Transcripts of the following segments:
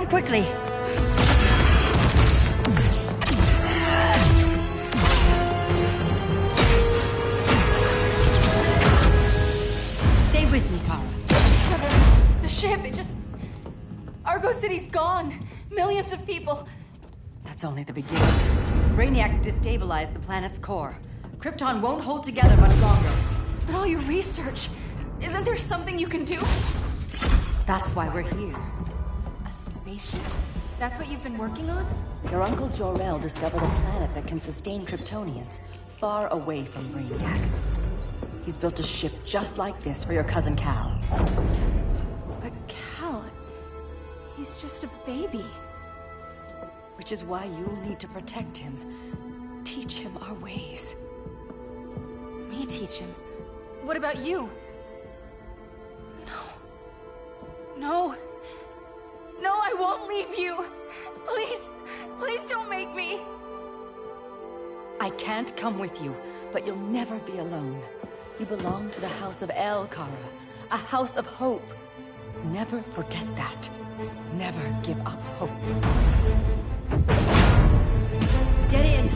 Run quickly! Stay with me, Kara. The ship, it just... Argo City's gone. Millions of people. That's only the beginning. Brainiac's destabilized the planet's core. Krypton won't hold together much longer. But all your research, isn't there something you can do? That's why we're here. A spaceship? That's what you've been working on? Your Uncle Jor-El discovered a planet that can sustain Kryptonians, far away from Brainiac. He's built a ship just like this for your cousin Cal. But Cal... he's just a baby. Which is why you'll need to protect him. Teach him our ways. Me teach him? What about you? No, I won't leave you. Please don't make me. I can't come with you, but you'll never be alone. You belong to the House of El, Kara. A house of hope. Never forget that. Never give up hope. Get in!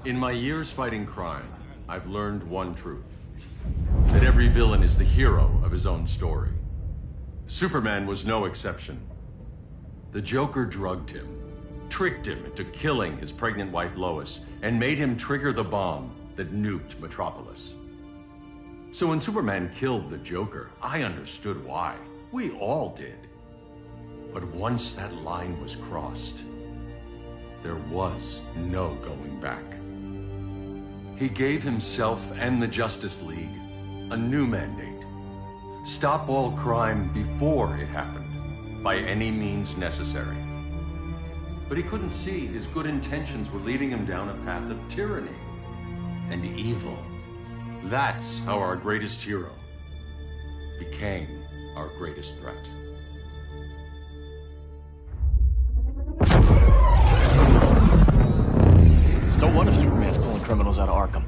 In my years fighting crime, I've learned one truth. That every villain is the hero of his own story. Superman was no exception. The Joker drugged him, tricked him into killing his pregnant wife Lois, and made him trigger the bomb that nuked Metropolis. So when Superman killed the Joker, I understood why. We all did. But once that line was crossed, there was no going back. He gave himself and the Justice League a new mandate. Stop all crime before it happened, by any means necessary. But he couldn't see his good intentions were leading him down a path of tyranny and evil. That's how our greatest hero became our greatest threat. So what if Superman's pulling criminals out of Arkham?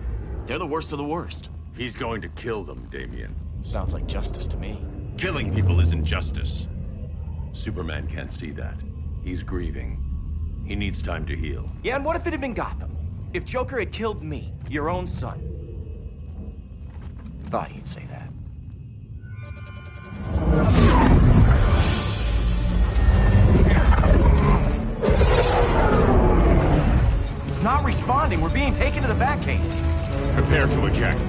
They're the worst of the worst. He's going to kill them, Damian. Sounds like justice to me. Killing people isn't justice. Superman can't see that. He's grieving. He needs time to heal. Yeah, and what if it had been Gotham? If Joker had killed me, your own son? Thought you'd say that. It's not responding. We're being taken to the Batcave. Prepare to eject.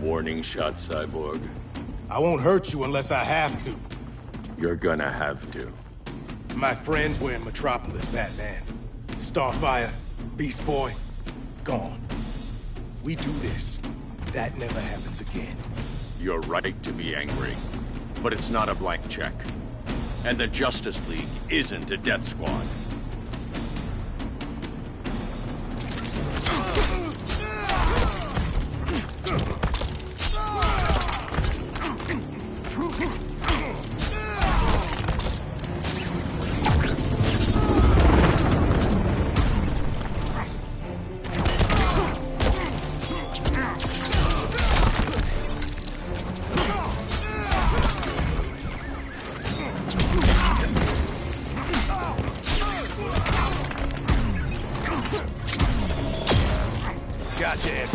Warning shot, Cyborg. I won't hurt you unless I have to. You're gonna have to. My friends were in Metropolis, Batman. Starfire, Beast Boy, gone. We do this. That never happens again. You're right to be angry, but it's not a blank check. And the Justice League isn't a death squad. Gotcha, Ed. Oh.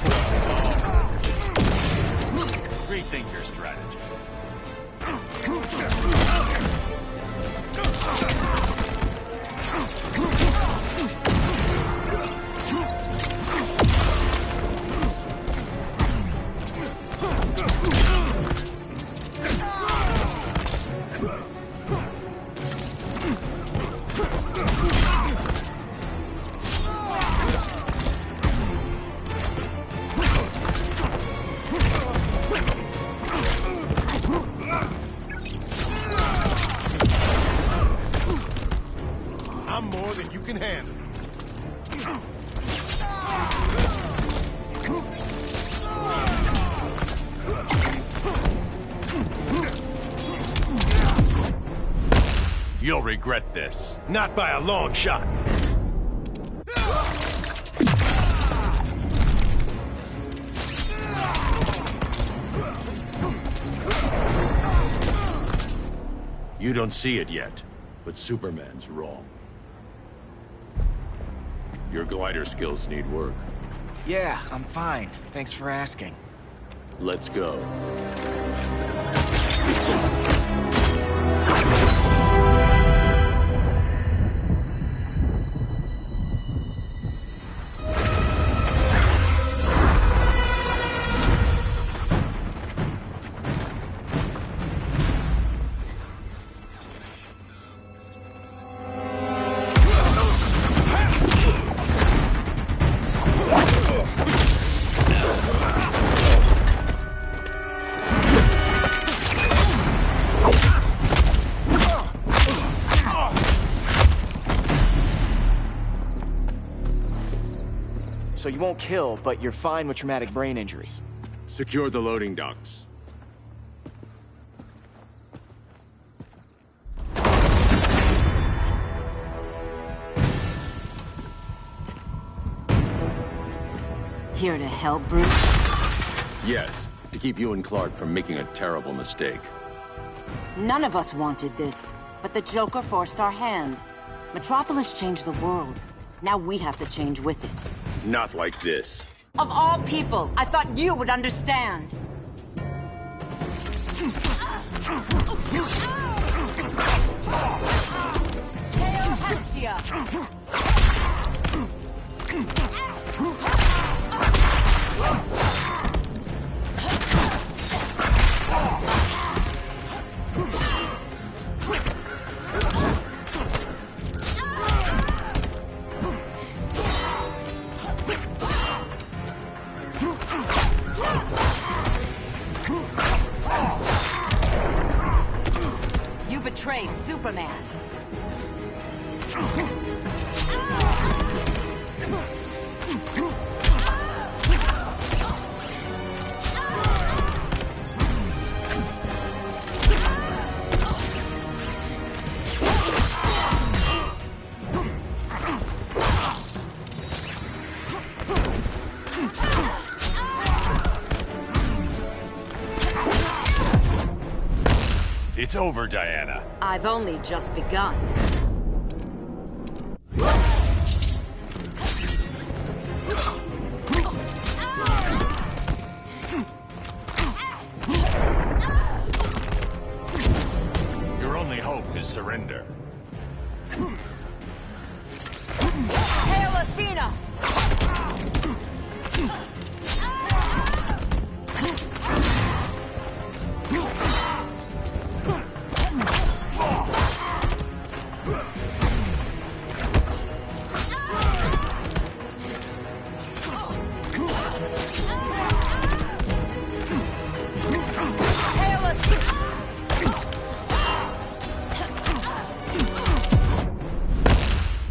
Rethink your strategy. I'm more than you can handle. You'll regret this. Not by a long shot. You don't see it yet, but Superman's wrong. Your glider skills need work. Yeah, I'm fine. Thanks for asking. Let's go. So you won't kill, but you're fine with traumatic brain injuries. Secure the loading docks. Here to help, Bruce? Yes, to keep you and Clark from making a terrible mistake. None of us wanted this, but the Joker forced our hand. Metropolis changed the world. Now we have to change with it. Not like this. Of all people, I thought you would understand. Hail Hestia! You betray Superman. It's over, Diana. I've only just begun. Your only hope is surrender. Hail Athena!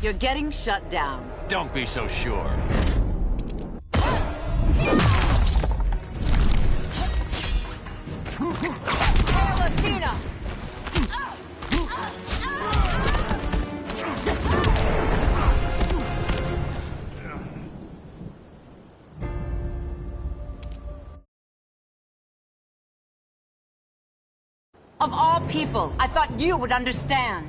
You're getting shut down. Don't be so sure. Hail Athena! Of all people, I thought you would understand.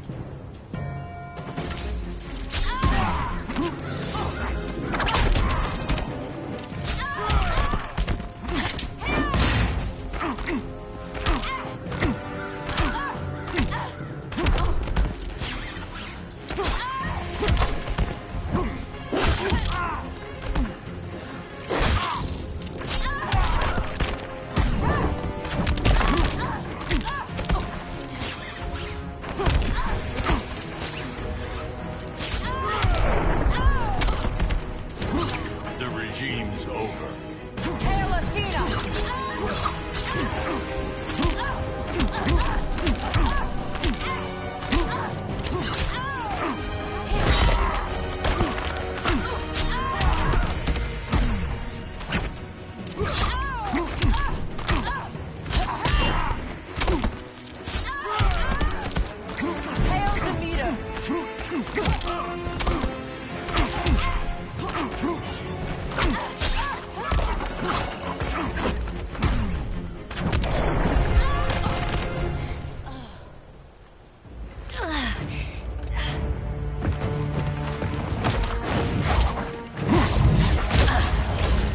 regime's over. Hail Athena!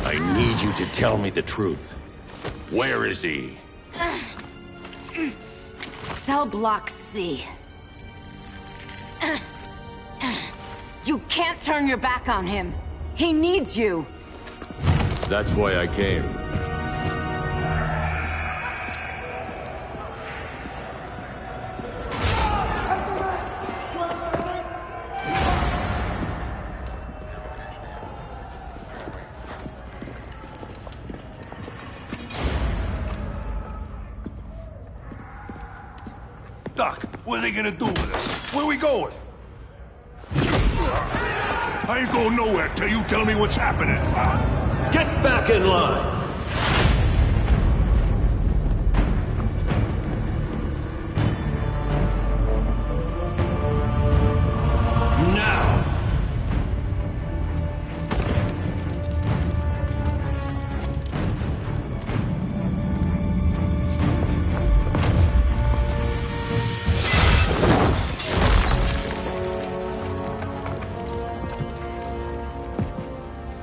I need you to tell me the truth. Where is he? Cell Block C. You can't turn your back on him. He needs you. That's why I came. Doc, what are they gonna do with us? Where we going? I ain't going nowhere till you tell me what's happening. Get back in line! Now!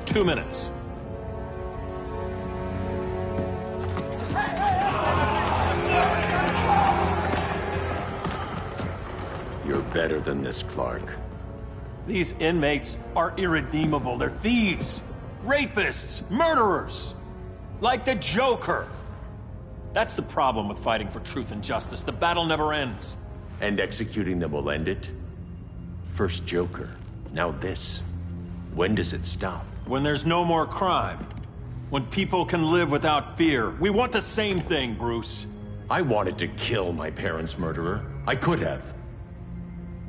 2 minutes. You're better than this, Clark. These inmates are irredeemable. They're thieves, rapists, murderers. Like the Joker. That's the problem with fighting for truth and justice. The battle never ends. And executing them will end it? First Joker, now this. When does it stop? When there's no more crime. When people can live without fear. We want the same thing, Bruce. I wanted to kill my parents' murderer. I could have.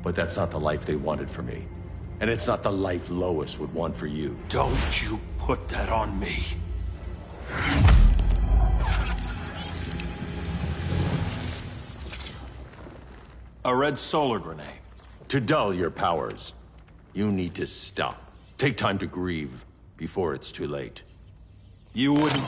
But that's not the life they wanted for me. And it's not the life Lois would want for you. Don't you put that on me. A red solar grenade. To dull your powers, you need to stop. Take time to grieve before it's too late. You wouldn't...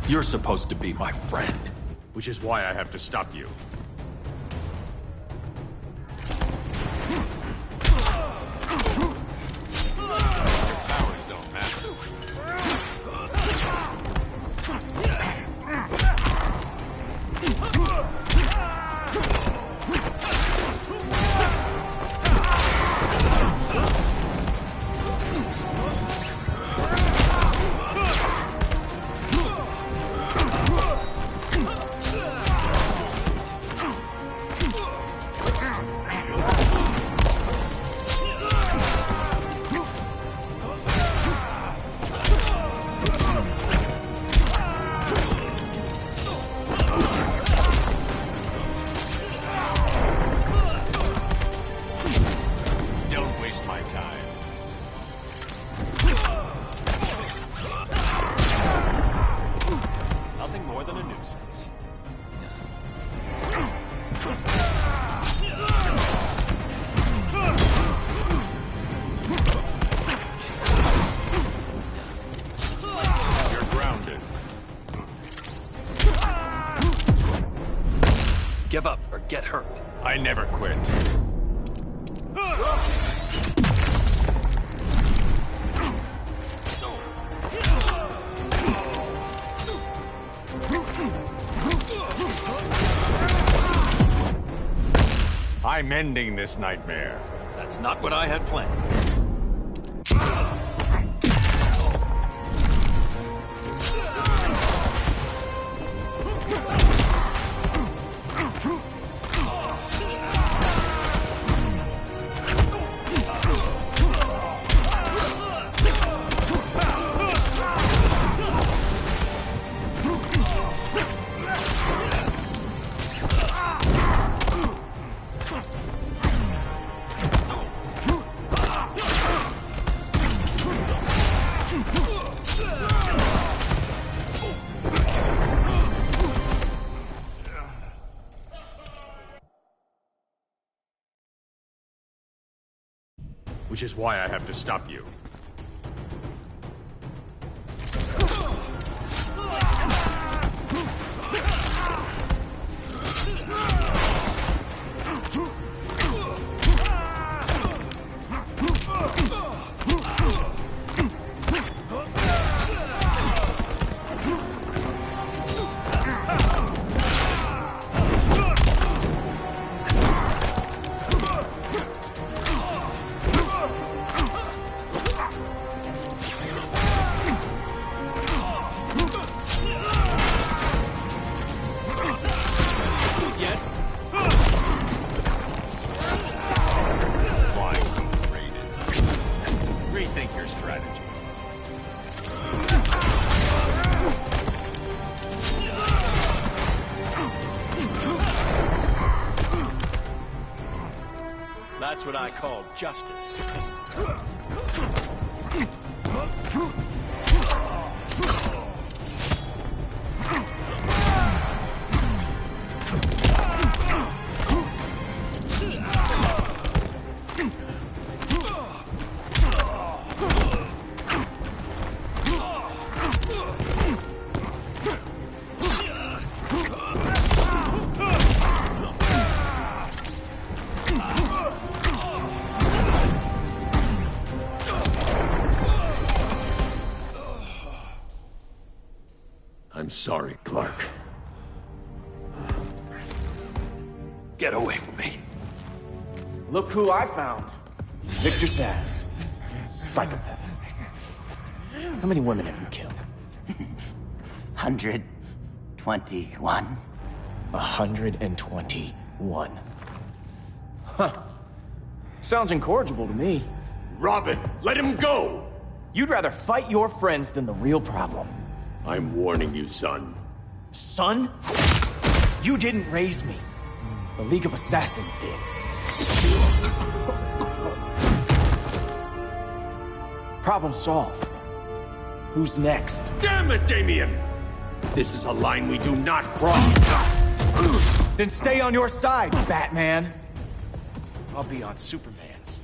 You're supposed to be my friend. Which is why I have to stop you. Powers don't matter. Give up or get hurt. I never quit. I'm ending this nightmare. That's not what I had planned. Which is why I have to stop you. That's what I call justice. I'm sorry, Clark. Get away from me. Look who I found. Victor Zsasz. Psychopath. How many women have you killed? 121. 121. Huh. Sounds incorrigible to me. Robin, let him go! You'd rather fight your friends than the real problem. I'm warning you, son. Son? You didn't raise me. The League of Assassins did. Problem solved. Who's next? Damn it, Damien! This is a line we do not cross. Then stay on your side, Batman. I'll be on Superman's.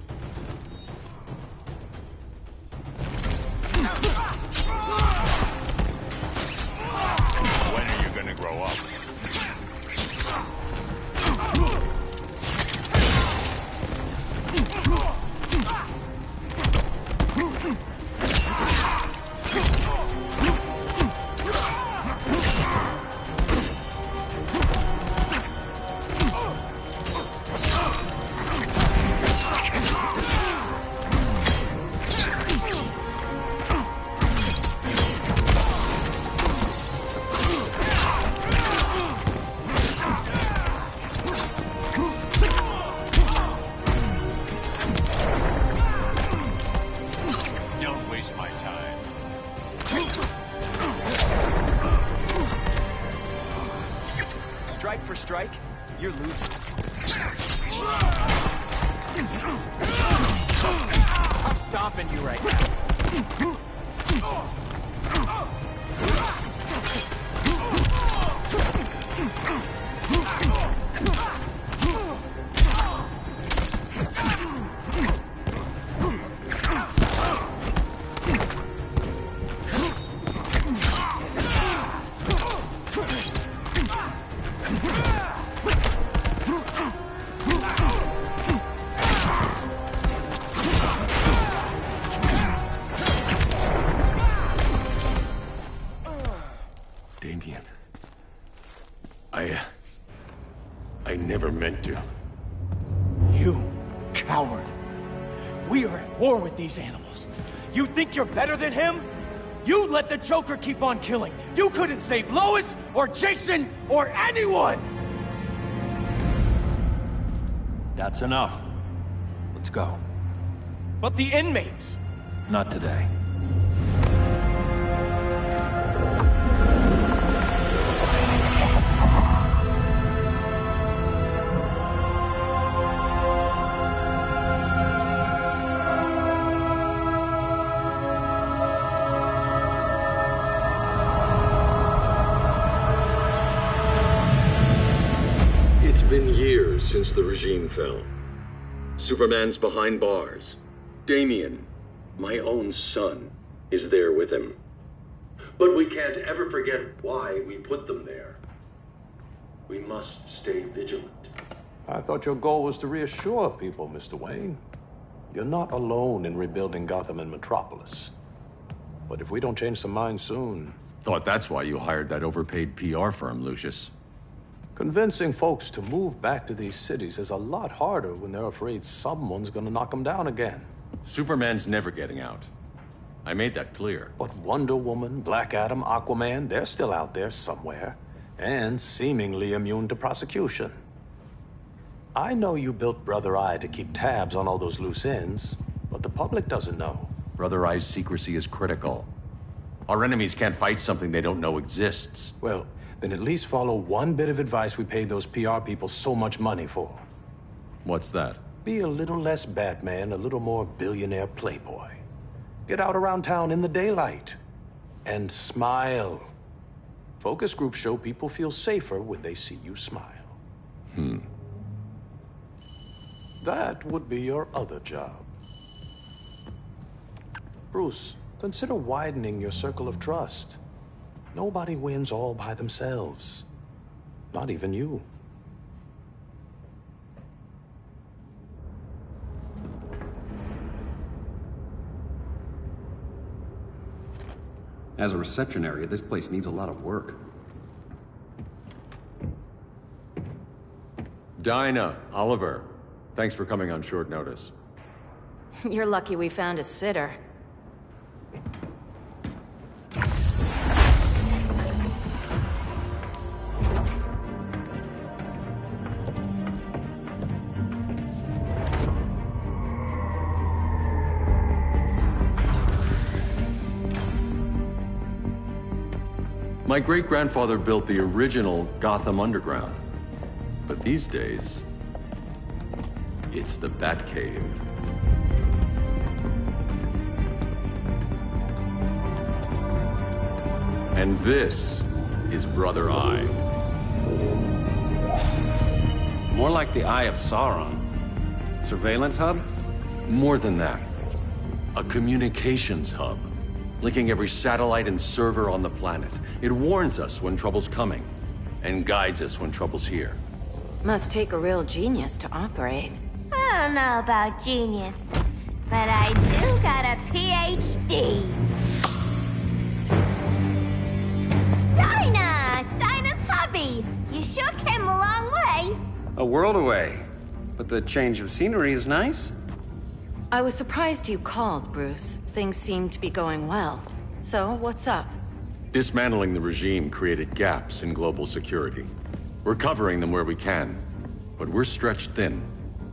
When are you gonna grow up? Don't waste my time. Strike for strike, you're losing. I'm stomping you right now. Damien. I never meant to. You coward. We are at war with these animals. You think you're better than him? You let the Joker keep on killing. You couldn't save Lois, or Jason, or anyone! That's enough. Let's go. But the inmates. Not today. It's been years since the regime fell. Superman's behind bars. Damien, my own son, is there with him. But we can't ever forget why we put them there. We must stay vigilant. I thought your goal was to reassure people, Mr. Wayne. You're not alone in rebuilding Gotham and Metropolis. But if we don't change some minds soon... Thought that's why you hired that overpaid PR firm, Lucius. Convincing folks to move back to these cities is a lot harder when they're afraid someone's gonna knock them down again. Superman's never getting out. I made that clear. But Wonder Woman, Black Adam, Aquaman, they're still out there somewhere. And seemingly immune to prosecution. I know you built Brother Eye to keep tabs on all those loose ends, but the public doesn't know. Brother Eye's secrecy is critical. Our enemies can't fight something they don't know exists. Well, then at least follow one bit of advice we paid those PR people so much money for. What's that? Be a little less Batman, a little more billionaire playboy. Get out around town in the daylight. And smile. Focus groups show people feel safer when they see you smile. That would be your other job. Bruce, consider widening your circle of trust. Nobody wins all by themselves. Not even you. As a reception area, this place needs a lot of work. Dinah, Oliver, thanks for coming on short notice. You're lucky we found a sitter. My great-grandfather built the original Gotham Underground. But these days, it's the Batcave. And this is Brother Eye. More like the Eye of Sauron. Surveillance hub? More than that. A communications hub. Linking every satellite and server on the planet. It warns us when trouble's coming, and guides us when trouble's here. Must take a real genius to operate. I don't know about genius, but I do got a PhD. Dinah's hubby! You sure came a long way. A world away. But the change of scenery is nice. I was surprised you called, Bruce. Things seem to be going well. So, what's up? Dismantling the regime created gaps in global security. We're covering them where we can, but we're stretched thin,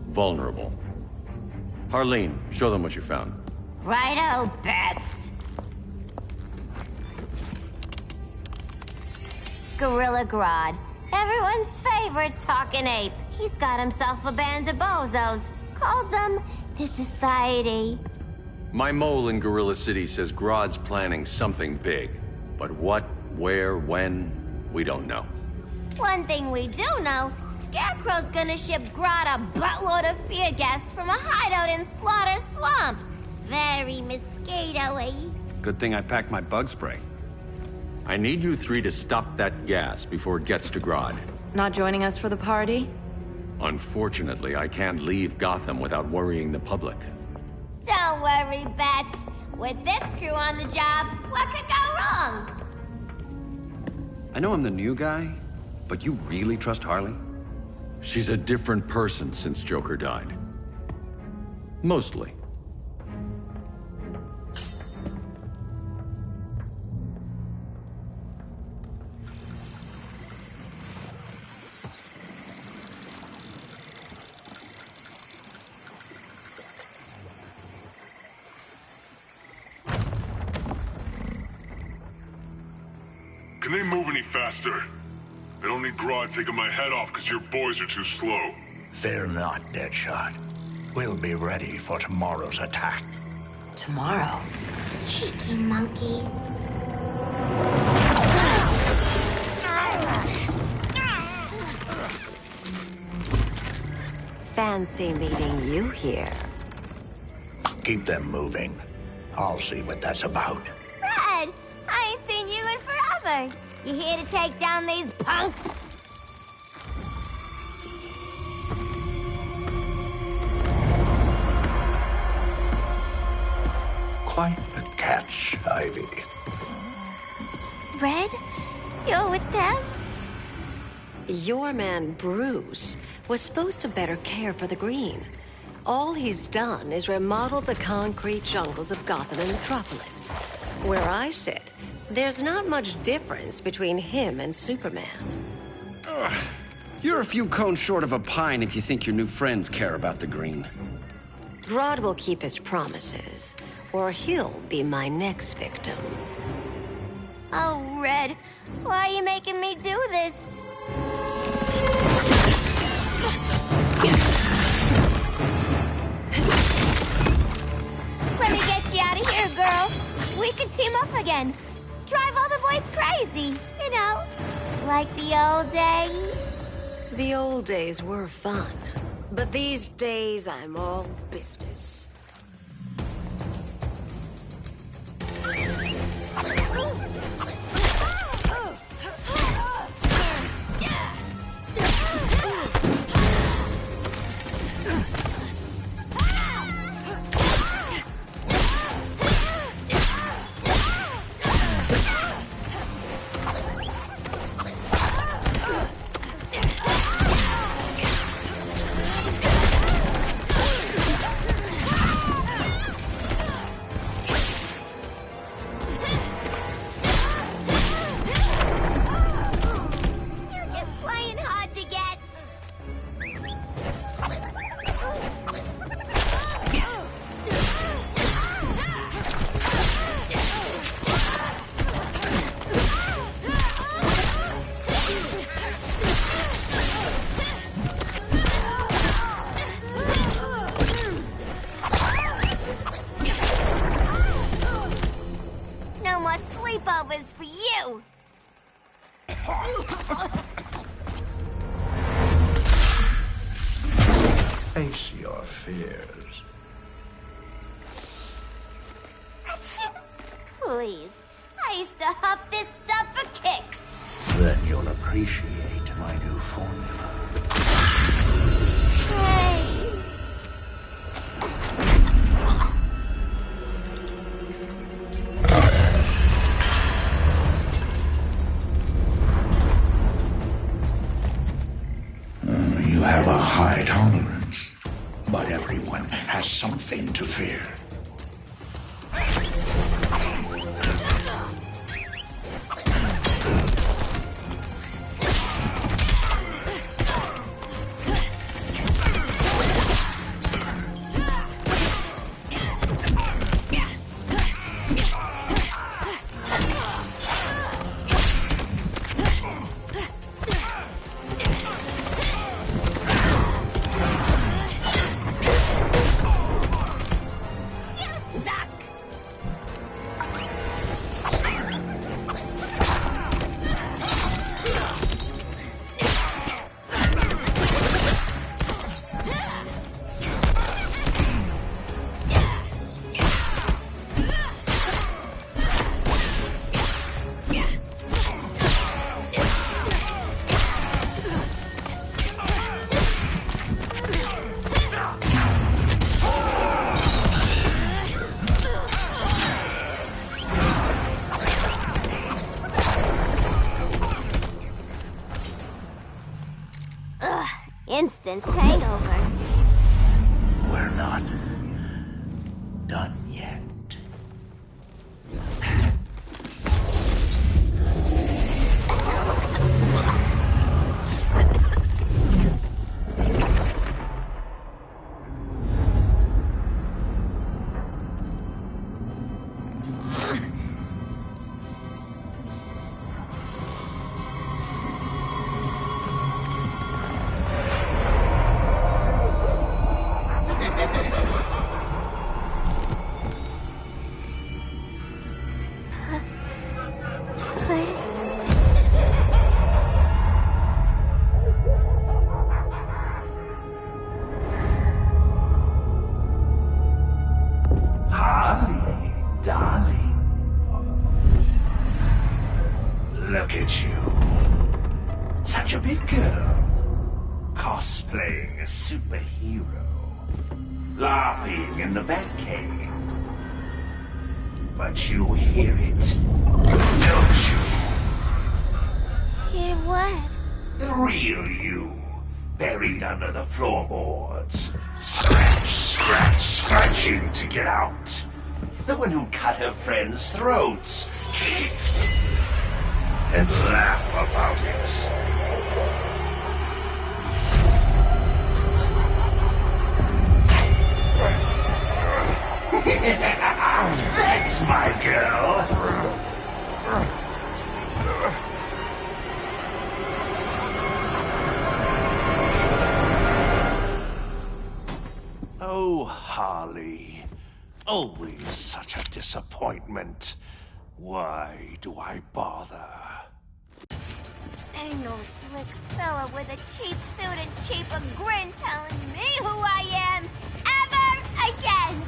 vulnerable. Harleen, show them what you found. Righto, Bats. Gorilla Grodd. Everyone's favorite talking ape. He's got himself a band of bozos. Calls them the Society. My mole in Gorilla City says Grodd's planning something big. But what, where, when, we don't know. One thing we do know, Scarecrow's gonna ship Grodd a buttload of fear gas from a hideout in Slaughter Swamp. Very mosquito-y. Good thing I packed my bug spray. I need you three to stop that gas before it gets to Grodd. Not joining us for the party? Unfortunately, I can't leave Gotham without worrying the public. Don't worry, Bats. With this crew on the job, what could go wrong? I know I'm the new guy, but you really trust Harley? She's a different person since Joker died. Mostly. Can they move any faster? I don't need Grodd taking my head off because your boys are too slow. Fear not, Deadshot. We'll be ready for tomorrow's attack. Tomorrow? Cheeky monkey. Fancy meeting you here. Keep them moving. I'll see what that's about. Red, I ain't seen you in forever. You here to take down these punks? Quite a catch, Ivy. Red, you're with them? Your man, Bruce, was supposed to better care for the Green. All he's done is remodel the concrete jungles of Gotham and Metropolis. Where I sit, there's not much difference between him and Superman. You're a few cones short of a pine if you think your new friends care about the Green. Grodd will keep his promises, or he'll be my next victim. Oh, Red, why are you making me do this? Let me get you out of here, girl. We can team up again. Drive all the boys crazy, you know, like the old days. The old days were fun, but these days I'm all business. Sleepovers for you! Face your fears. Please, I used to huff this stuff for kicks. Then you'll appreciate my new formula. Hey. You have a high tolerance, but everyone has something to fear. Instant hangover. We're not done yet. Cosplaying a superhero. LARPing in the Batcave. But you hear it, don't you? Hear what? The real you, buried under the floorboards. Scratch, scratch, scratching to get out. The one who cut her friends' throats. And laugh about it. That's my girl. Oh, Harley. Always such a disappointment. Why do I bother? Ain't no slick fella with a cheap suit and cheaper grin telling me who I am ever again.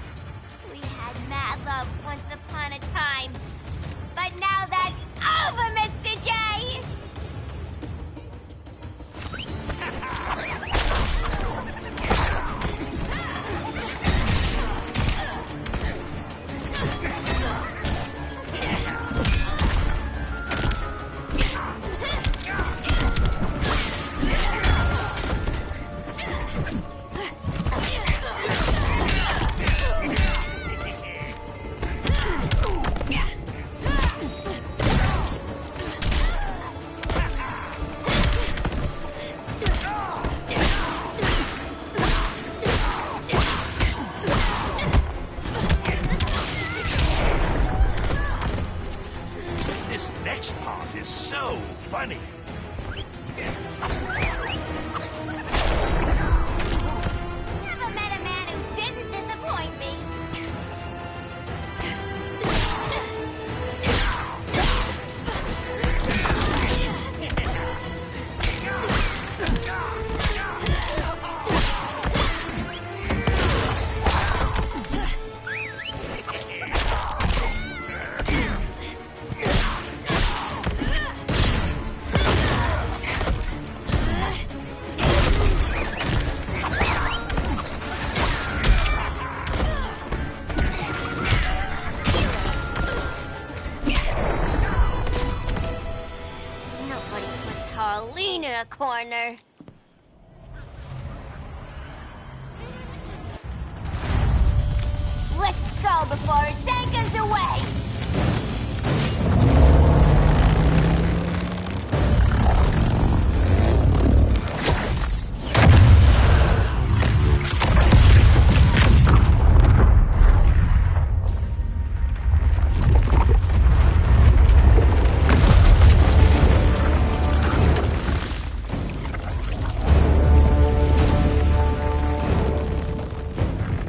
We had mad love once upon a time, but now that's over, Mr. J. This next part is so funny. Never met a man who didn't disappoint me. Nobody puts Harleen in a corner. Let's go before it takes us away!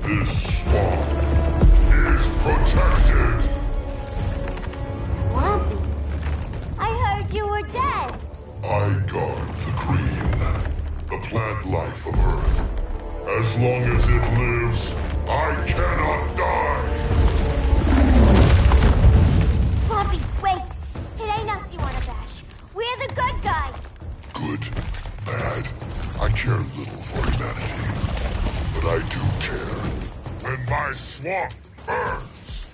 This swamp is protected. Swampy? I heard you were dead. I guard the green, the plant life of Earth. As long as it lives, I cannot die. Swampy, wait! It ain't us you wanna bash. We're the good guys. Good, bad, I care little for humanity. But I do care when my swamp burns.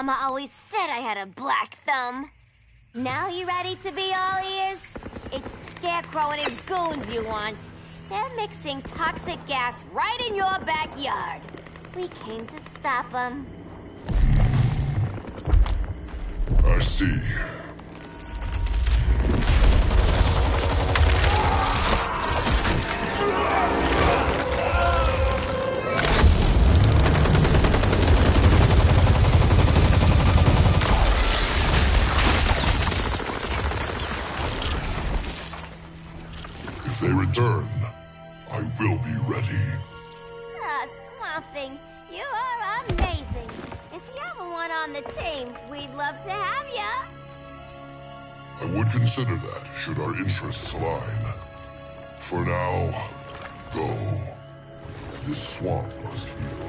Mama always said I had a black thumb. Now you ready to be all ears? It's Scarecrow and his goons you want. They're mixing toxic gas right in your backyard. We came to stop them. I see. If they return, I will be ready. Ah, Swamp Thing, you are amazing. If you ever want on the team, we'd love to have ya. I would consider that, should our interests align. For now, go. This swamp must heal.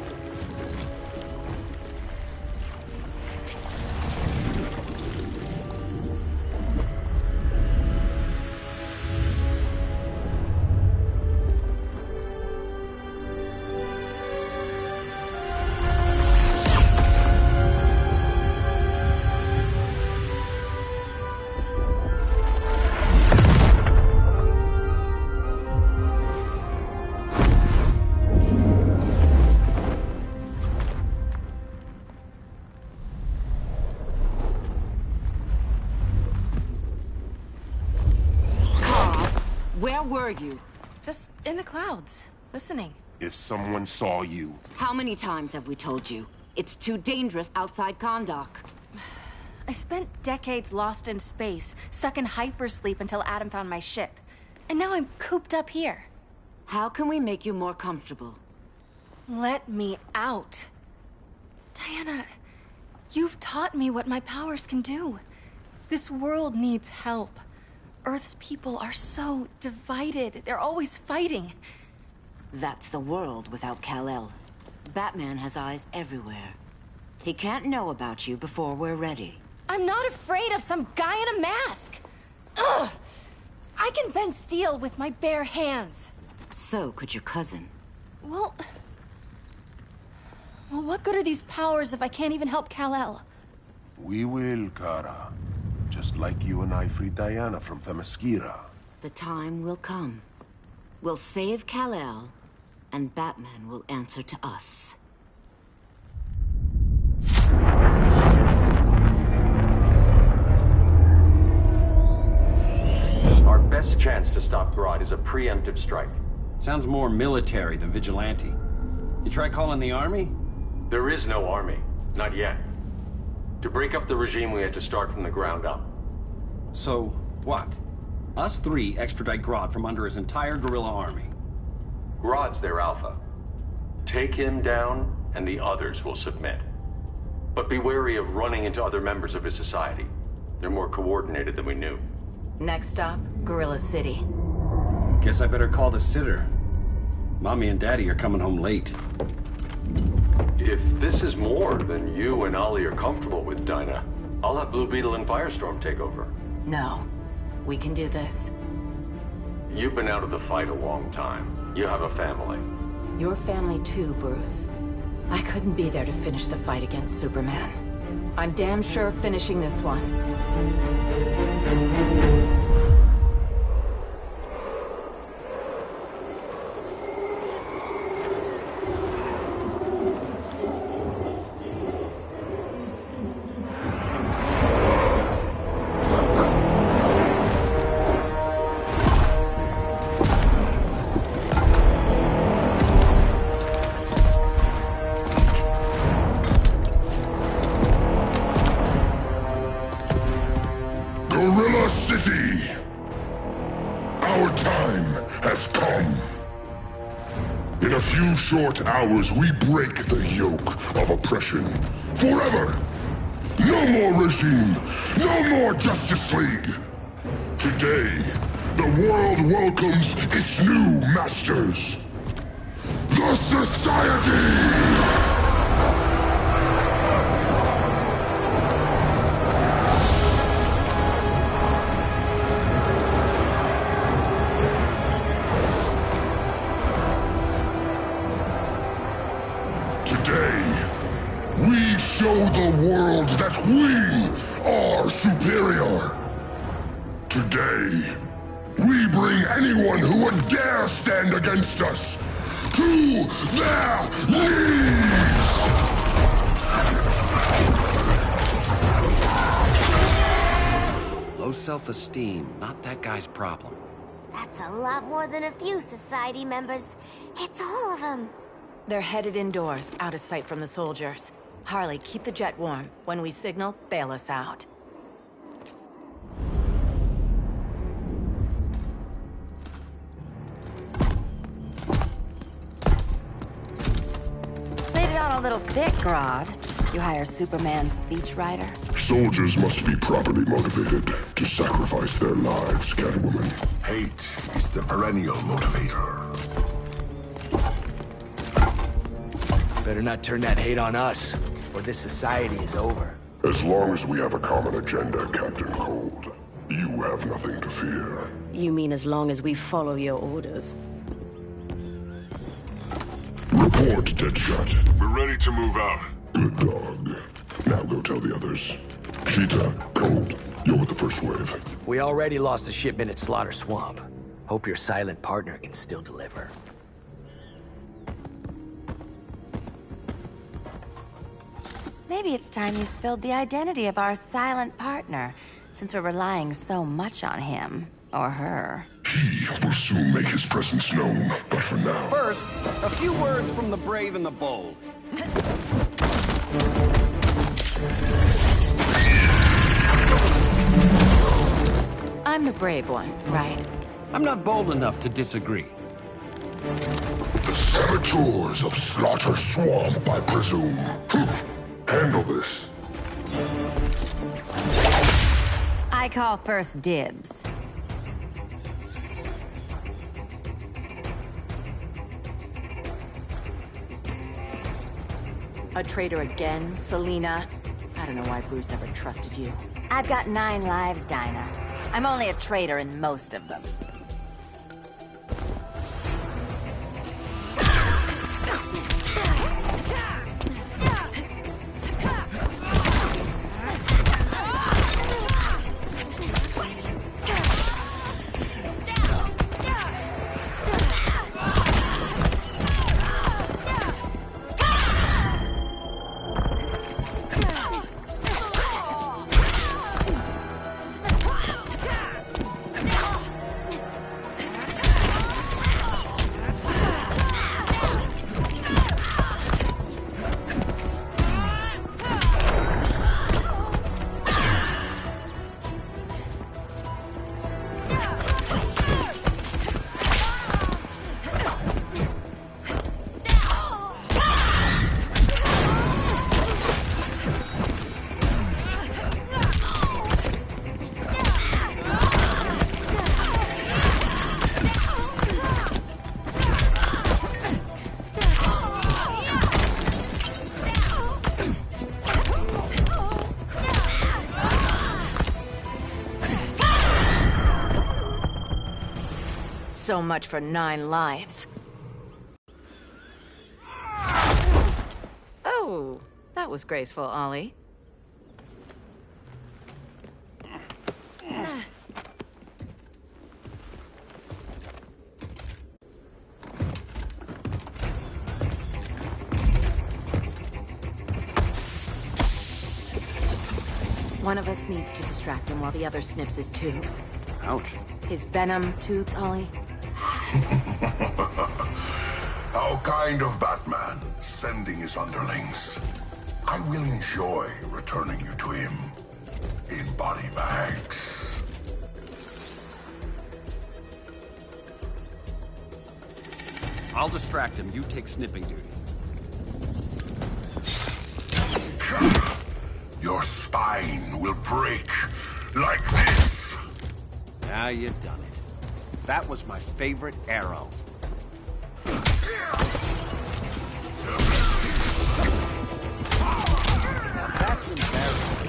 Where were you? Just in the clouds, listening. If someone saw you... How many times have we told you? It's too dangerous outside Kahndaq. I spent decades lost in space, stuck in hypersleep until Adam found my ship. And now I'm cooped up here. How can we make you more comfortable? Let me out. Diana, you've taught me what my powers can do. This world needs help. Earth's people are so divided. They're always fighting. That's the world without Kal-El. Batman has eyes everywhere. He can't know about you before we're ready. I'm not afraid of some guy in a mask. Ugh! I can bend steel with my bare hands. So could your cousin. Well, what good are these powers if I can't even help Kal-El? We will, Kara. Just like you and I freed Diana from Themyscira. The time will come. We'll save Kal-El, and Batman will answer to us. Our best chance to stop Grodd is a preemptive strike. Sounds more military than vigilante. You try calling the army? There is no army. Not yet. To break up the regime, we had to start from the ground up. So, what? Us three extradite Grodd from under his entire guerrilla army. Grodd's their alpha. Take him down, and the others will submit. But be wary of running into other members of his society. They're more coordinated than we knew. Next stop, Gorilla City. Guess I better call the sitter. Mommy and Daddy are coming home late. If this is more than you and Ollie are comfortable with, Dinah, I'll have Blue Beetle and Firestorm take over. No. We can do this. You've been out of the fight a long time. You have a family. Your family too, Bruce. I couldn't be there to finish the fight against Superman. I'm damn sure finishing this one. Gorilla City! Our time has come. In a few short hours, we break the yoke of oppression. Forever! No more regime! No more Justice League! Today, the world welcomes its new masters. The Society! Today, we show the world we are superior. Today, we bring anyone who would dare stand against us to their knees! Low self-esteem, not that guy's problem. That's a lot more than a few society members. It's all of them. They're headed indoors, out of sight from the soldiers. Harley, keep the jet warm. When we signal, bail us out. Played it on a little thick, Grodd. You hire Superman's speechwriter? Soldiers must be properly motivated to sacrifice their lives, Catwoman. Hate is the perennial motivator. Better not turn that hate on us, or this society is over. As long as we have a common agenda, Captain Cold, you have nothing to fear. You mean as long as we follow your orders? Report, Deadshot. We're ready to move out. Good dog. Now go tell the others. Cheetah, Cold, you're with the first wave. We already lost the shipment at Slaughter Swamp. Hope your silent partner can still deliver. Maybe it's time you spilled the identity of our silent partner, since we're relying so much on him. Or her. He will soon make his presence known, but for now... First, a few words from the brave and the bold. I'm the brave one, right? I'm not bold enough to disagree. The saboteurs of Slaughter Swamp, I presume. Handle this. I call first dibs. A traitor again, Selina? I don't know why Bruce ever trusted you. I've got 9 lives, Dinah. I'm only a traitor in most of them. So much for 9 lives. Oh, that was graceful, Ollie. One of us needs to distract him while the other snips his tubes. Ouch. His venom tubes, Ollie. How kind of Batman, sending his underlings. I will enjoy returning you to him in body bags. I'll distract him. You take snipping duty. Your spine will break like this. Now you've done it. That was my favorite arrow. That's embarrassing.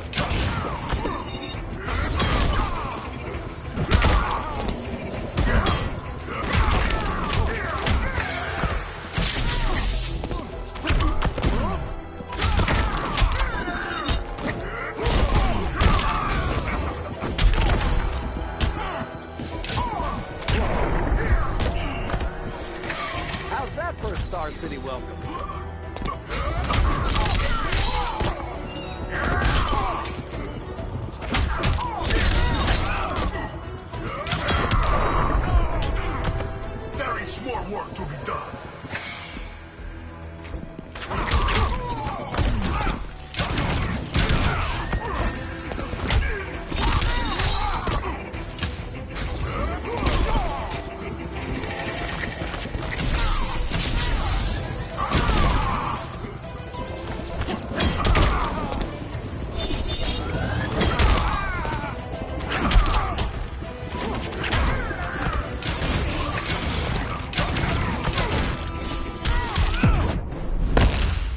city welcome. There is more work to be done.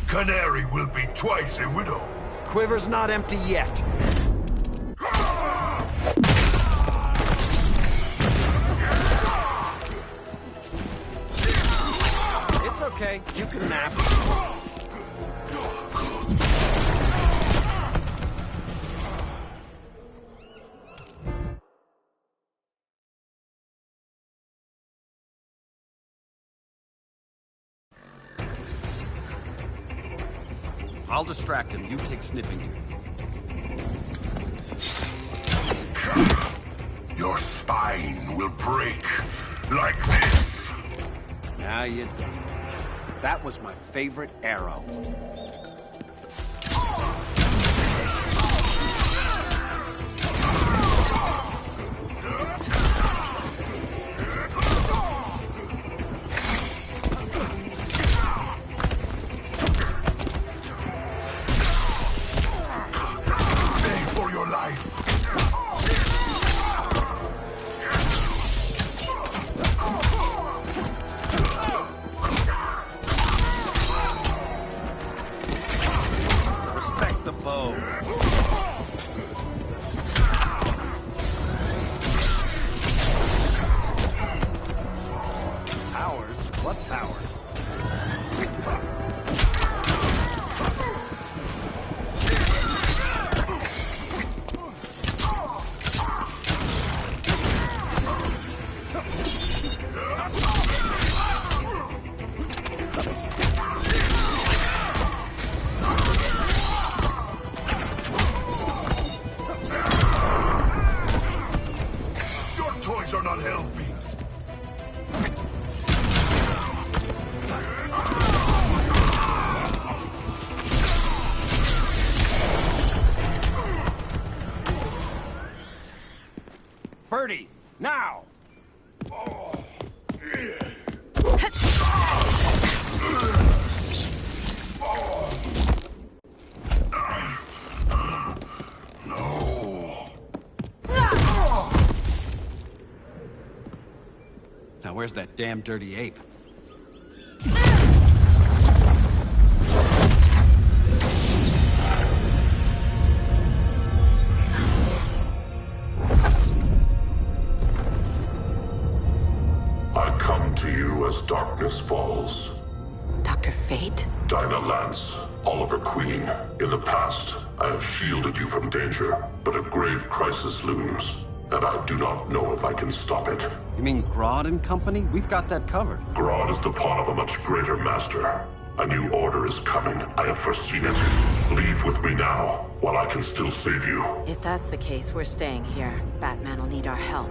Canary will be twice a widow. Quiver's not empty yet. It's okay. You can nap. I'll distract him. You take sniffing duty. Your spine will break like this. Now you did it. That was my favorite arrow. Birdie, now! Now where's that damn dirty ape? As darkness falls. Dr. Fate? Dinah Lance, Oliver Queen. In the past, I have shielded you from danger, but a grave crisis looms, and I do not know if I can stop it. You mean Grodd and company? We've got that covered. Grodd is the pawn of a much greater master. A new order is coming. I have foreseen it. Leave with me now, while I can still save you. If that's the case, we're staying here. Batman will need our help.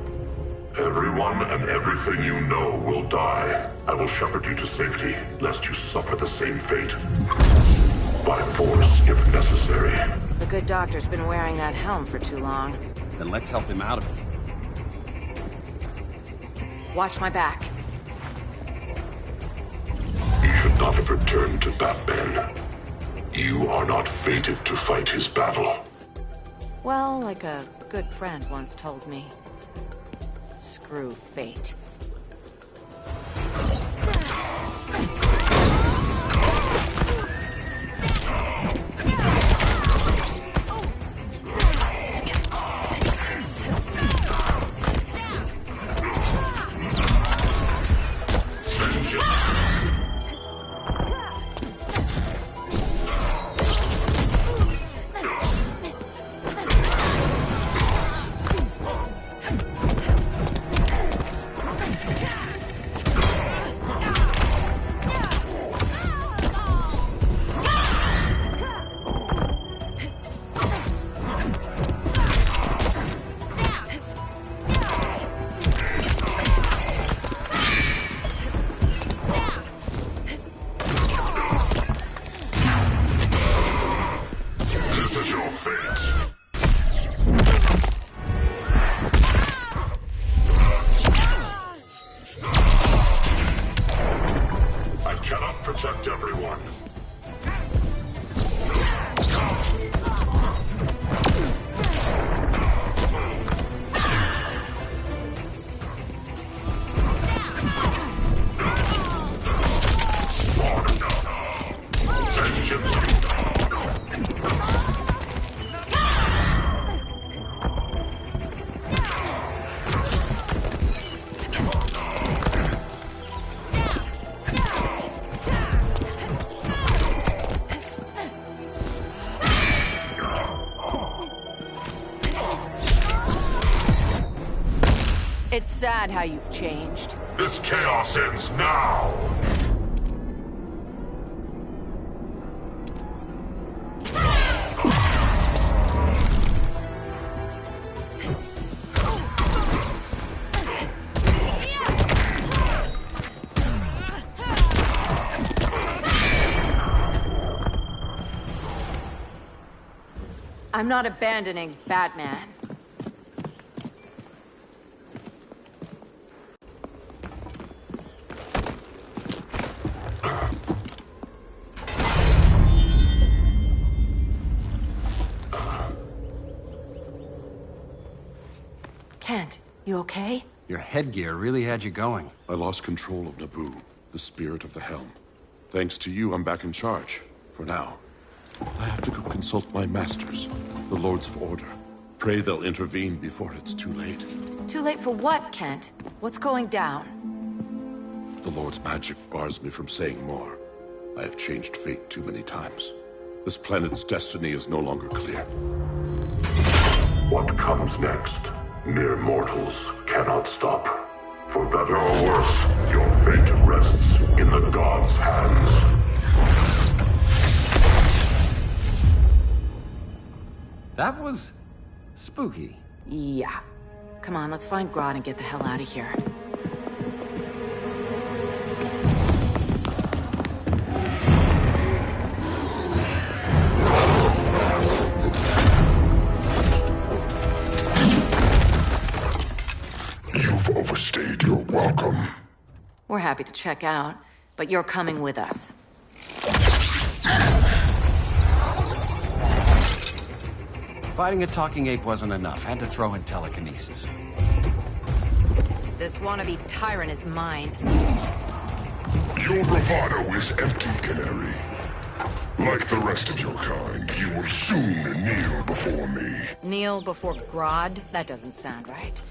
Everyone and everything you know will die. I will shepherd you to safety, lest you suffer the same fate. By force, if necessary. The good doctor's been wearing that helm for too long. Then let's help him out of it. Watch my back. You should not have returned to Batman. You are not fated to fight his battle. Well, like a good friend once told me. Screw fate. I cannot protect everyone. It's sad how you've changed. This chaos ends now! I'm not abandoning Batman. Kent, you okay? Your headgear really had you going. I lost control of Naboo, the spirit of the helm. Thanks to you, I'm back in charge. For now. I have to go consult my masters, the Lords of Order. Pray they'll intervene before it's too late. Too late for what, Kent? What's going down? The Lord's magic bars me from saying more. I have changed fate too many times. This planet's destiny is no longer clear. What comes next? Mere mortals cannot stop. For better or worse, your fate rests in the gods' hands. That was spooky. Yeah. Come on, let's find Grodd and get the hell out of here. You've overstayed your welcome. We're happy to check out, but you're coming with us. Fighting a talking ape wasn't enough. Had to throw in telekinesis. This wannabe tyrant is mine. Your bravado is empty, Canary. Like the rest of your kind, you will soon kneel before me. Kneel before Grodd? That doesn't sound right.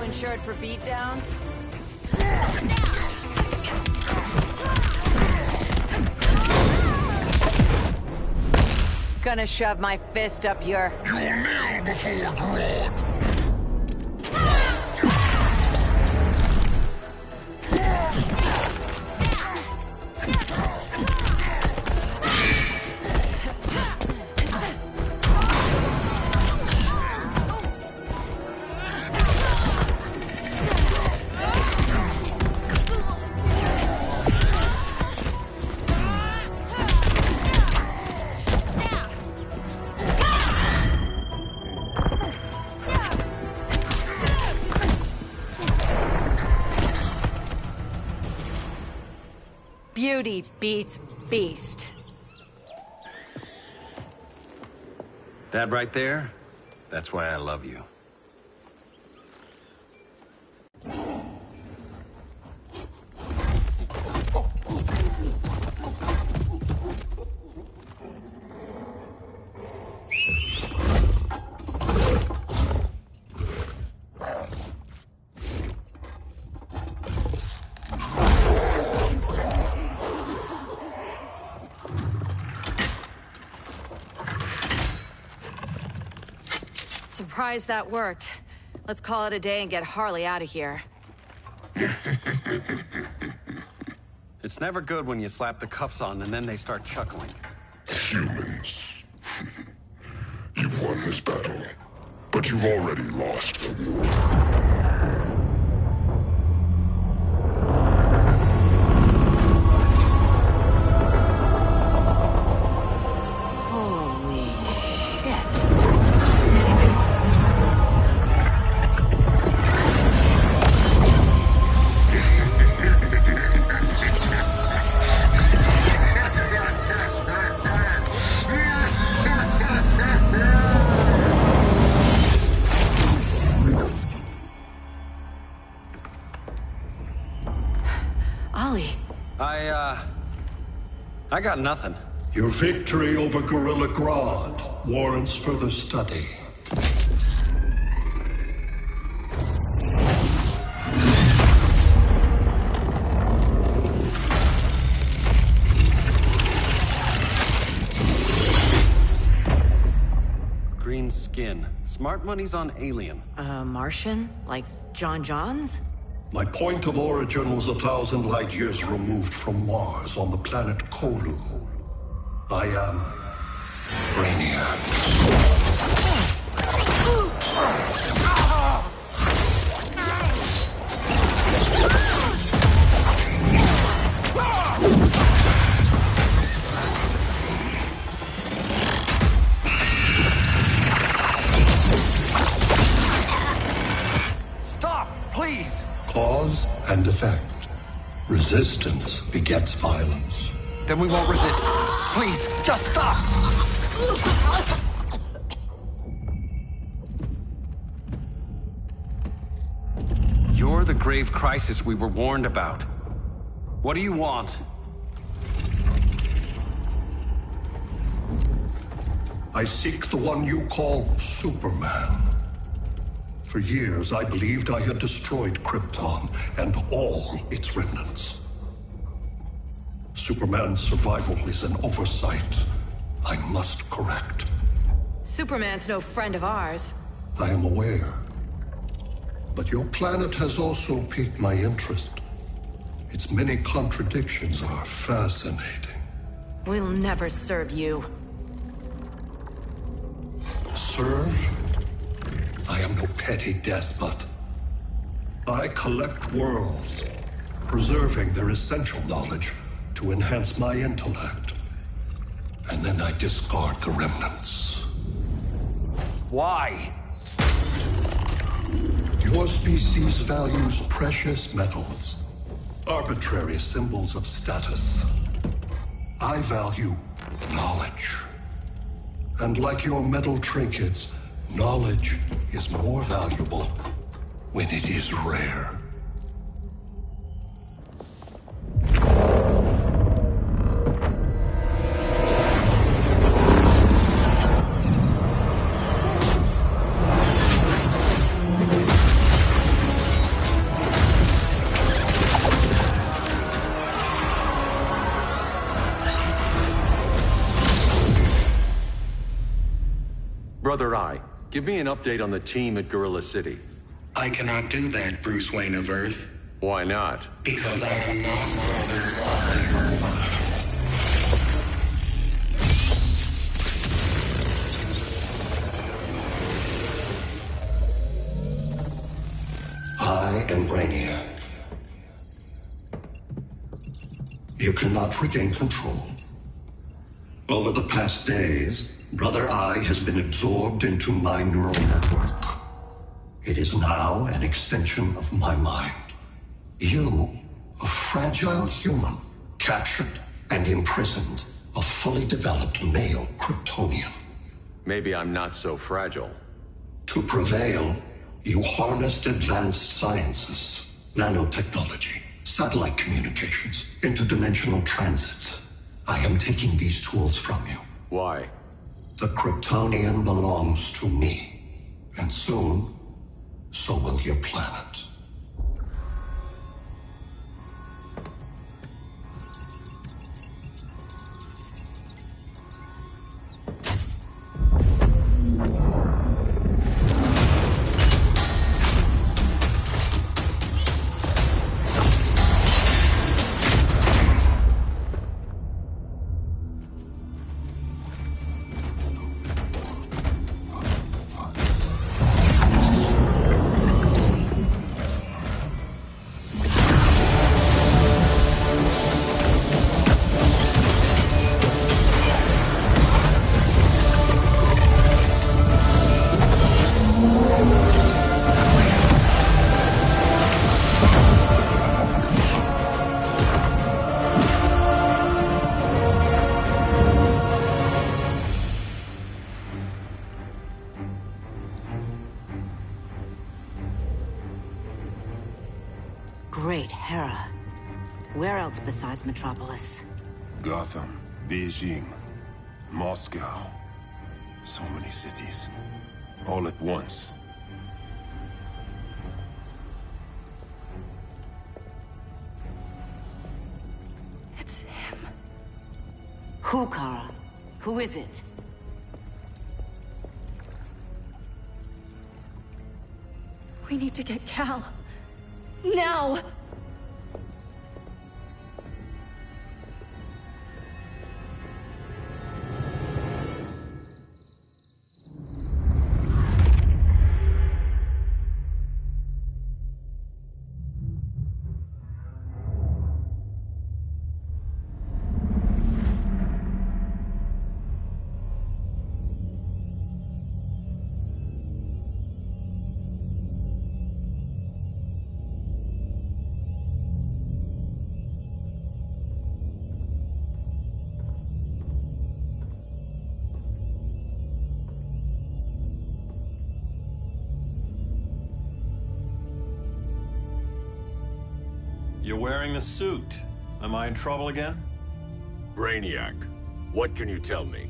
Insured for beatdowns? Gonna shove my fist up your... You will kneel before Grodd. Beauty beats beast. That right there, that's why I love you. Surprised that worked. Let's call it a day and get Harley out of here. It's never good when you slap the cuffs on and then they start chuckling. Humans. You've won this battle, but you've already lost the war. I got nothing. Your victory over Gorilla Grodd warrants further study. Green skin. Smart money's on alien. Martian? Like John Johns? My point of origin was 1,000 light years removed from Mars on the planet Kolu. I am Brainiac. Stop, please! Cause and effect. Resistance begets violence. Then we won't resist. Please, just stop! You're the grave crisis we were warned about. What do you want? I seek the one you call Superman. For years, I believed I had destroyed Krypton and all its remnants. Superman's survival is an oversight I must correct. Superman's no friend of ours. I am aware. But your planet has also piqued my interest. Its many contradictions are fascinating. We'll never serve you. Serve? I am no petty despot. I collect worlds, preserving their essential knowledge to enhance my intellect. And then I discard the remnants. Why? Your species values precious metals, arbitrary symbols of status. I value knowledge. And like your metal trinkets, knowledge is more valuable when it is rare. Brother Eye, give me an update on the team at Gorilla City. I cannot do that, Bruce Wayne of Earth. Why not? Because I am not Brother Eye. I am Brainiac. You cannot regain control. Over the past days, Brother Eye has been absorbed into my neural network. It is now an extension of my mind. You, a fragile human, captured and imprisoned a fully developed male Kryptonian. Maybe I'm not so fragile. To prevail, you harnessed advanced sciences, nanotechnology, satellite communications, interdimensional transits. I am taking these tools from you. Why? The Kryptonian belongs to me. And soon, so will your planet. Great Hera. Where else besides Metropolis? Gotham, Beijing, Moscow. So many cities. All at once. It's him. Who, Kara? Who is it? We need to get Cal. Now! You're wearing the suit. Am I in trouble again? Brainiac, what can you tell me?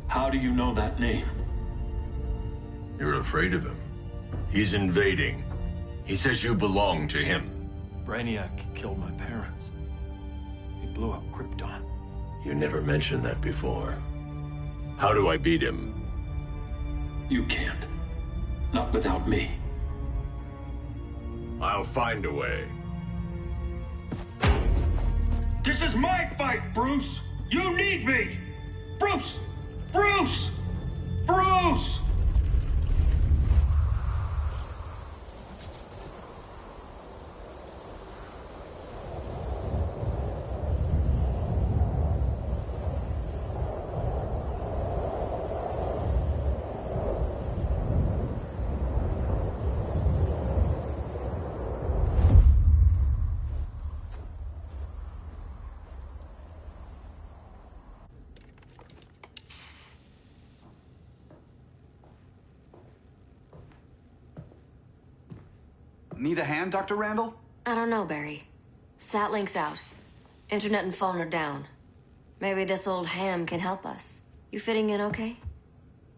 How do you know that name? You're afraid of him. He's invading. He says you belong to him. Brainiac killed my parents. He blew up Krypton. You never mentioned that before. How do I beat him? You can't. Not without me. I'll find a way. This is my fight, Bruce! You need me! Bruce! Bruce! Bruce! Need a hand, Dr. Randall? I don't know, Barry. Satlink's out. Internet and phone are down. Maybe this old ham can help us. You fitting in okay?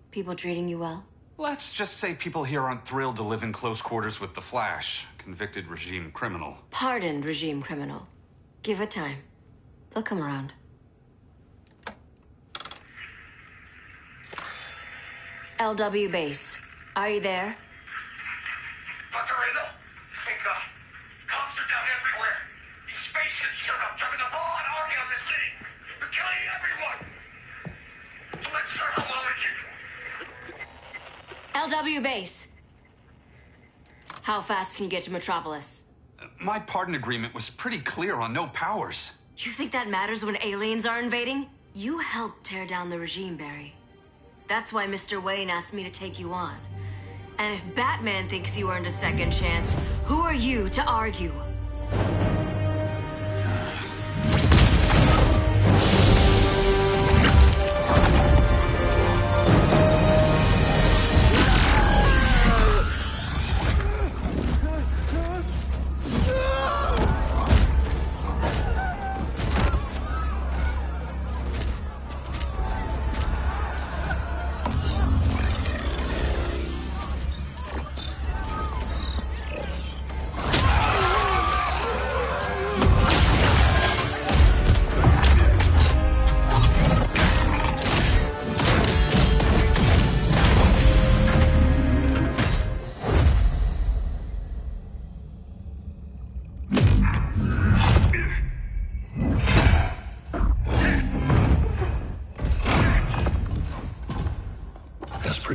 People treating you well? Let's just say people here aren't thrilled to live in close quarters with the Flash, convicted regime criminal. Pardoned regime criminal. Give it time. They'll come around. LW base. Are you there? Dr. Randall? Thank God. Cops are down everywhere. These spaceships showed up, driving the ball and army on this city. They're killing everyone. I'm not sure how long it can... LW base. How fast can you get to Metropolis? My pardon agreement was pretty clear on no powers. You think that matters when aliens are invading? You helped tear down the regime, Barry. That's why Mr. Wayne asked me to take you on. And if Batman thinks you earned a second chance, who are you to argue?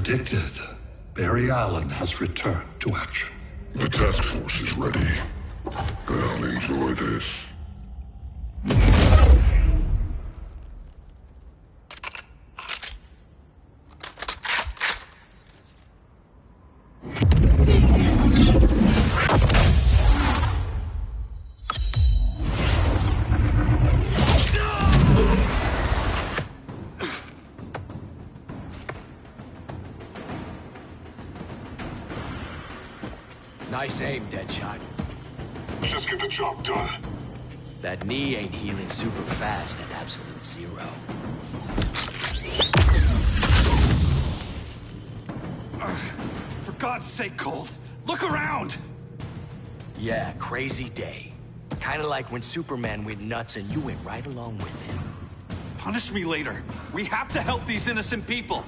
predicted, Barry Allen has returned to action. The task force is ready. I'll enjoy this. Nice aim, Deadshot. Just get the job done. That knee ain't healing super fast at absolute zero. For God's sake, Cold, look around! Yeah, crazy day. Kinda like when Superman went nuts and you went right along with him. Punish me later. We have to help these innocent people.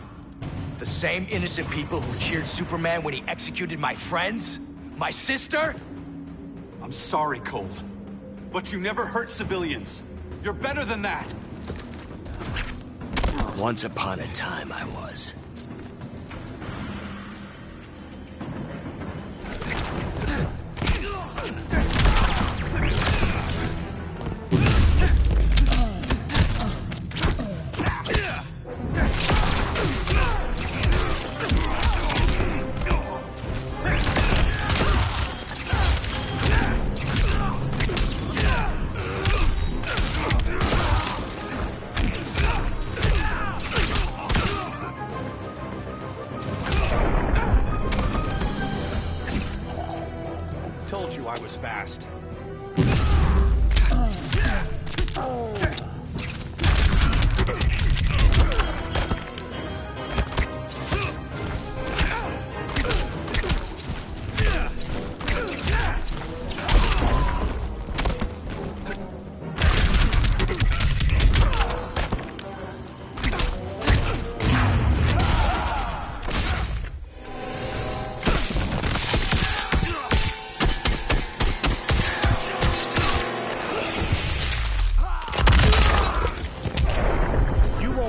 The same innocent people who cheered Superman when he executed my friends? My sister? I'm sorry, Cold. But you never hurt civilians. You're better than that. Once upon a time, I was. Told you I was fast.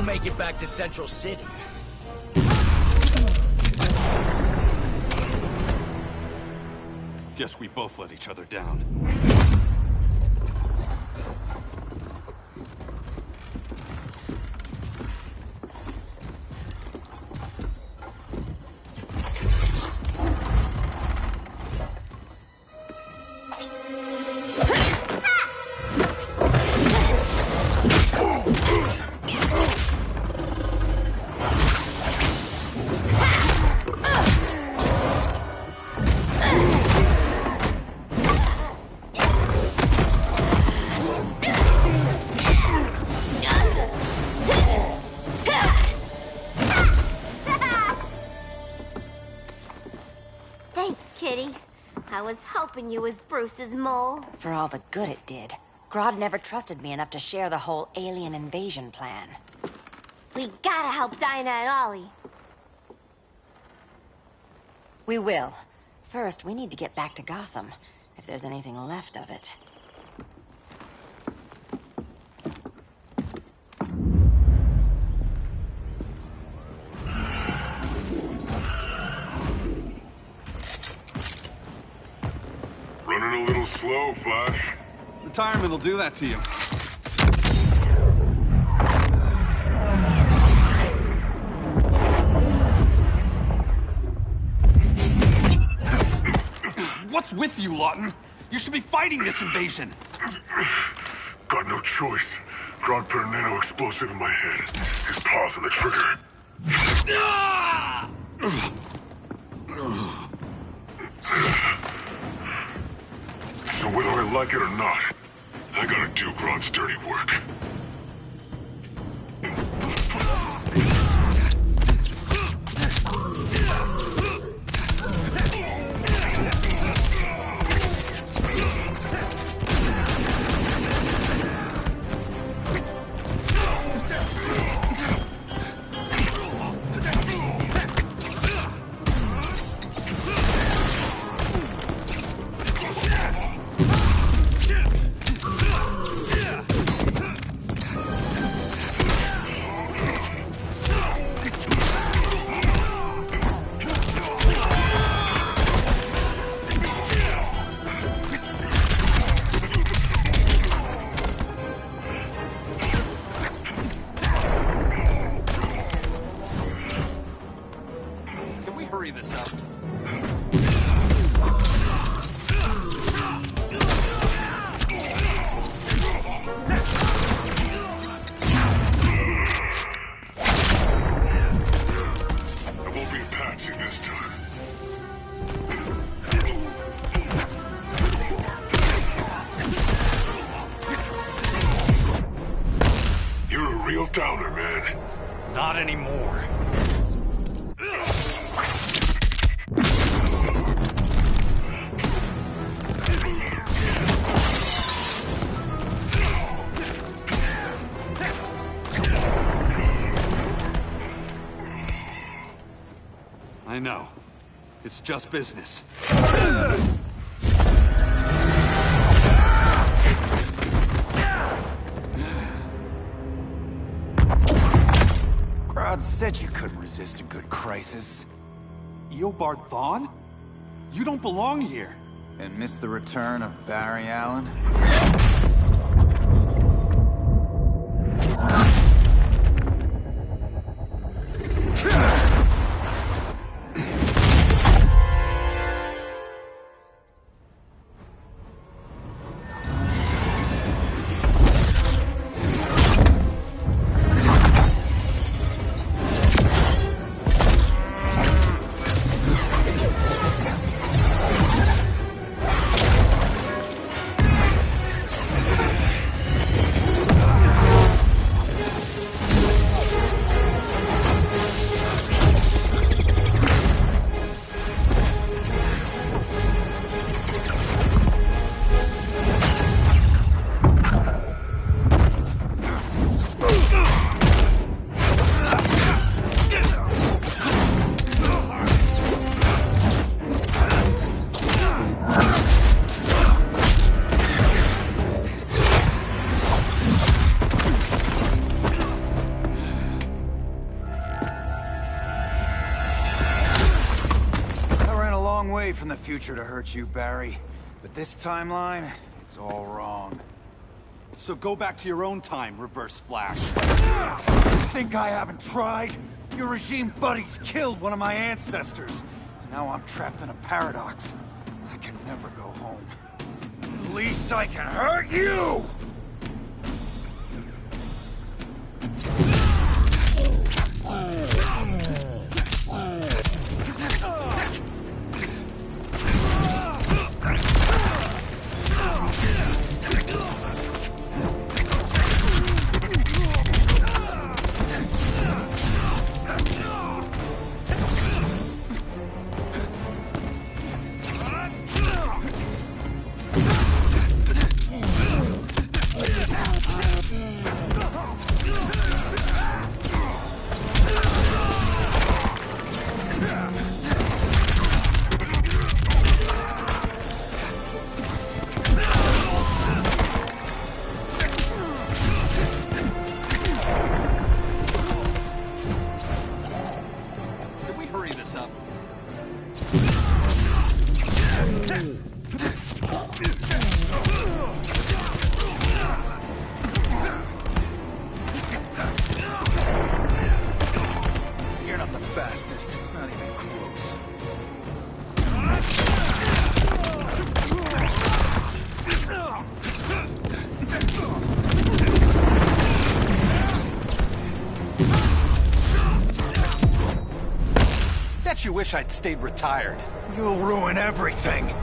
Make it back to Central City. Guess we both let each other down. Thanks, Kitty. I was hoping you was Bruce's mole. For all the good it did. Grodd never trusted me enough to share the whole alien invasion plan. We gotta help Dinah and Ollie. We will. First, we need to get back to Gotham, if there's anything left of it. Running a little slow, Flash. Retirement will do that to you. What's with you, Lawton? You should be fighting this invasion. Got no choice. Grodd put a nano-explosive in my head. His paws on the trigger. So whether I like it or not, I gotta do Grodd's dirty work. downer, man. Not anymore. I know. It's just business. Grodd said you couldn't resist a good crisis. Eobard Thawne? You don't belong here. And miss the return of Barry Allen? From the future to hurt you, Barry. But this timeline, it's all wrong. So go back to your own time, Reverse Flash. Think I haven't tried? Your regime buddies killed one of my ancestors. Now I'm trapped in a paradox. I can never go home. At least I can hurt you! You wish I'd stayed retired. You'll ruin everything.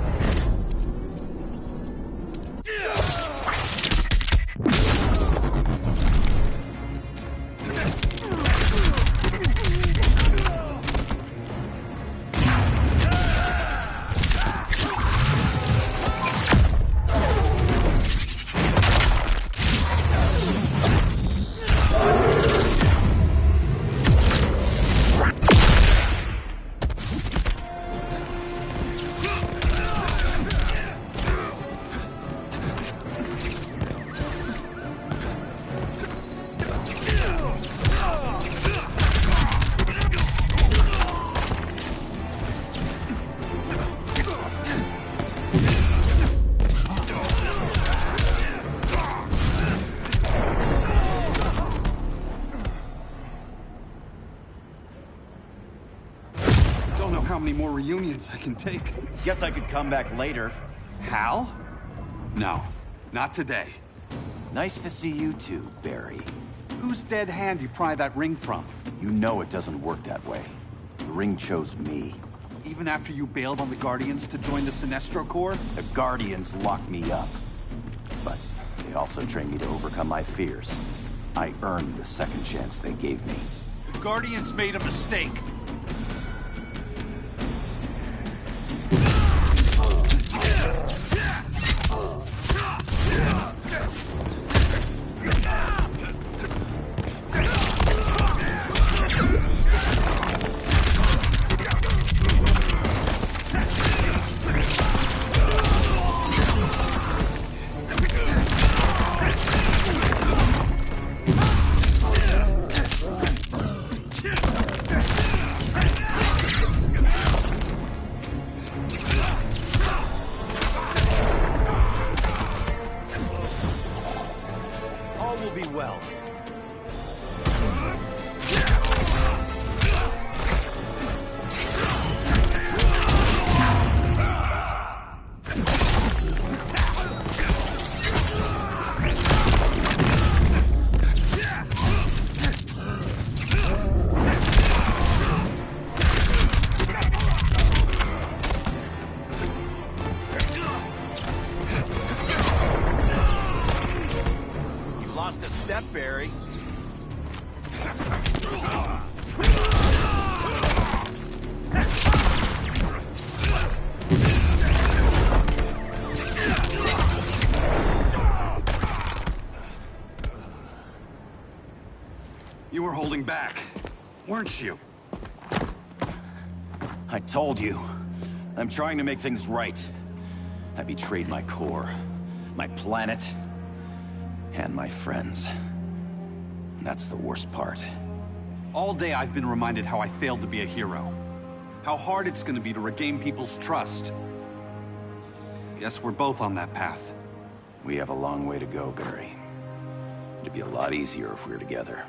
How many more reunions I can take. Guess I could come back later. Hal? No, not today. Nice to see you too, Barry. Whose dead hand you pry that ring from? You know it doesn't work that way. The ring chose me. Even after you bailed on the Guardians to join the Sinestro Corps? The Guardians locked me up. But they also trained me to overcome my fears. I earned the second chance they gave me. The Guardians made a mistake. All will be well. Lost a step, Barry. You were holding back, weren't you? I told you. I'm trying to make things right. I betrayed my core, my planet, and my friends. That's the worst part. All day I've been reminded how I failed to be a hero. How hard it's gonna be to regain people's trust. Guess we're both on that path. We have a long way to go, Barry. It'd be a lot easier if we were together.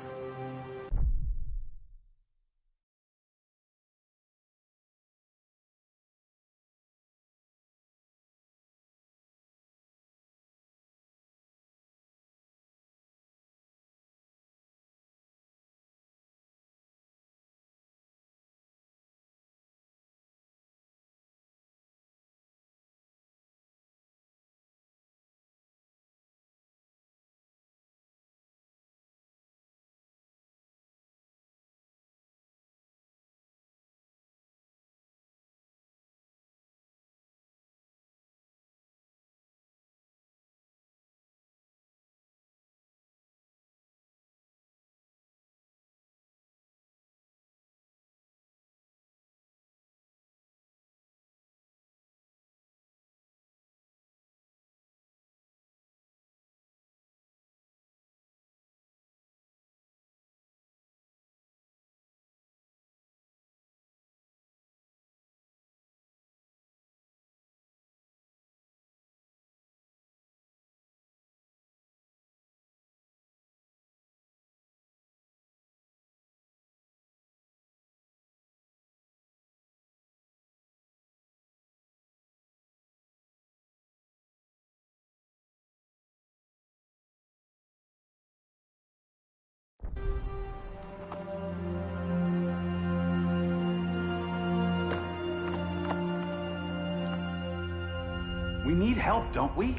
We need help, don't we?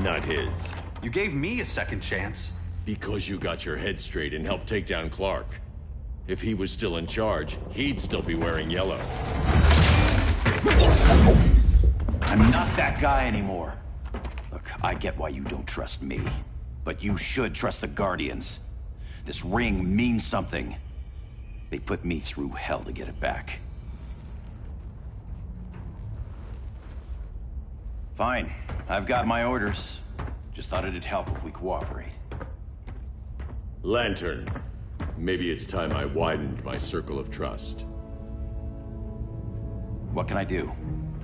Not his. You gave me a second chance. Because you got your head straight and helped take down Clark. If he was still in charge, he'd still be wearing yellow. I'm not that guy anymore. Look, I get why you don't trust me. But you should trust the Guardians. This ring means something. They put me through hell to get it back. Fine. I've got my orders. Just thought it'd help if we cooperate. Lantern. Maybe it's time I widened my circle of trust. What can I do?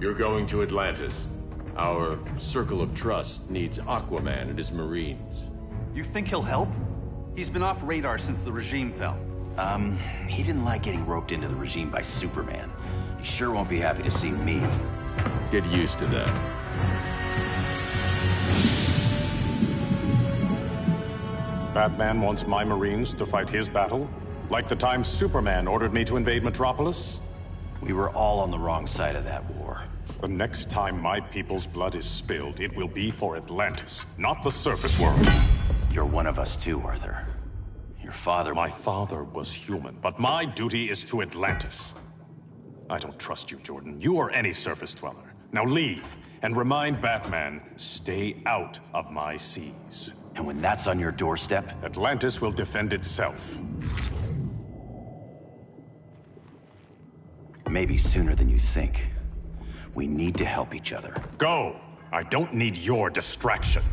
You're going to Atlantis. Our circle of trust needs Aquaman and his Marines. You think he'll help? He's been off radar since the regime fell. He didn't like getting roped into the regime by Superman. He sure won't be happy to see me. Get used to that. Batman wants my Marines to fight his battle? Like the time Superman ordered me to invade Metropolis? We were all on the wrong side of that war. The next time my people's blood is spilled, it will be for Atlantis, not the surface world. You're one of us too, Arthur. Your father... My father was human, but my duty is to Atlantis. I don't trust you, Jordan. You or any surface dweller. Now leave, and remind Batman, stay out of my seas. And when that's on your doorstep? Atlantis will defend itself. Maybe sooner than you think. We need to help each other. Go! I don't need your distraction.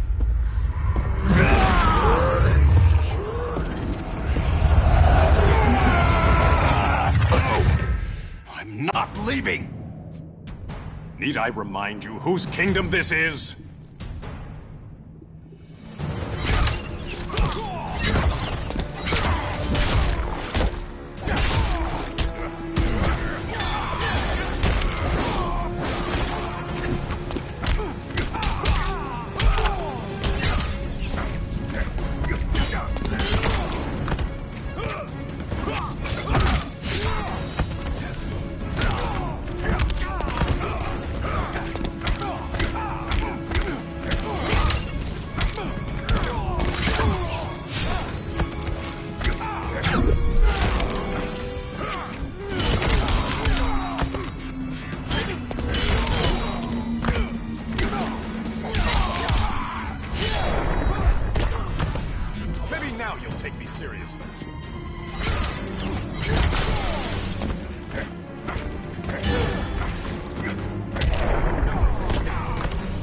I'm not leaving! Need I remind you whose kingdom this is? Seriously.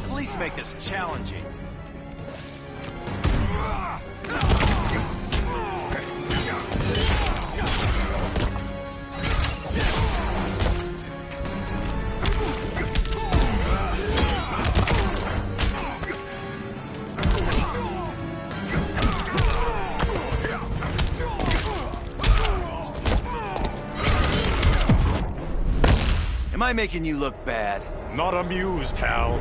At least make this challenging. Am I making you look bad? Not amused, Hal.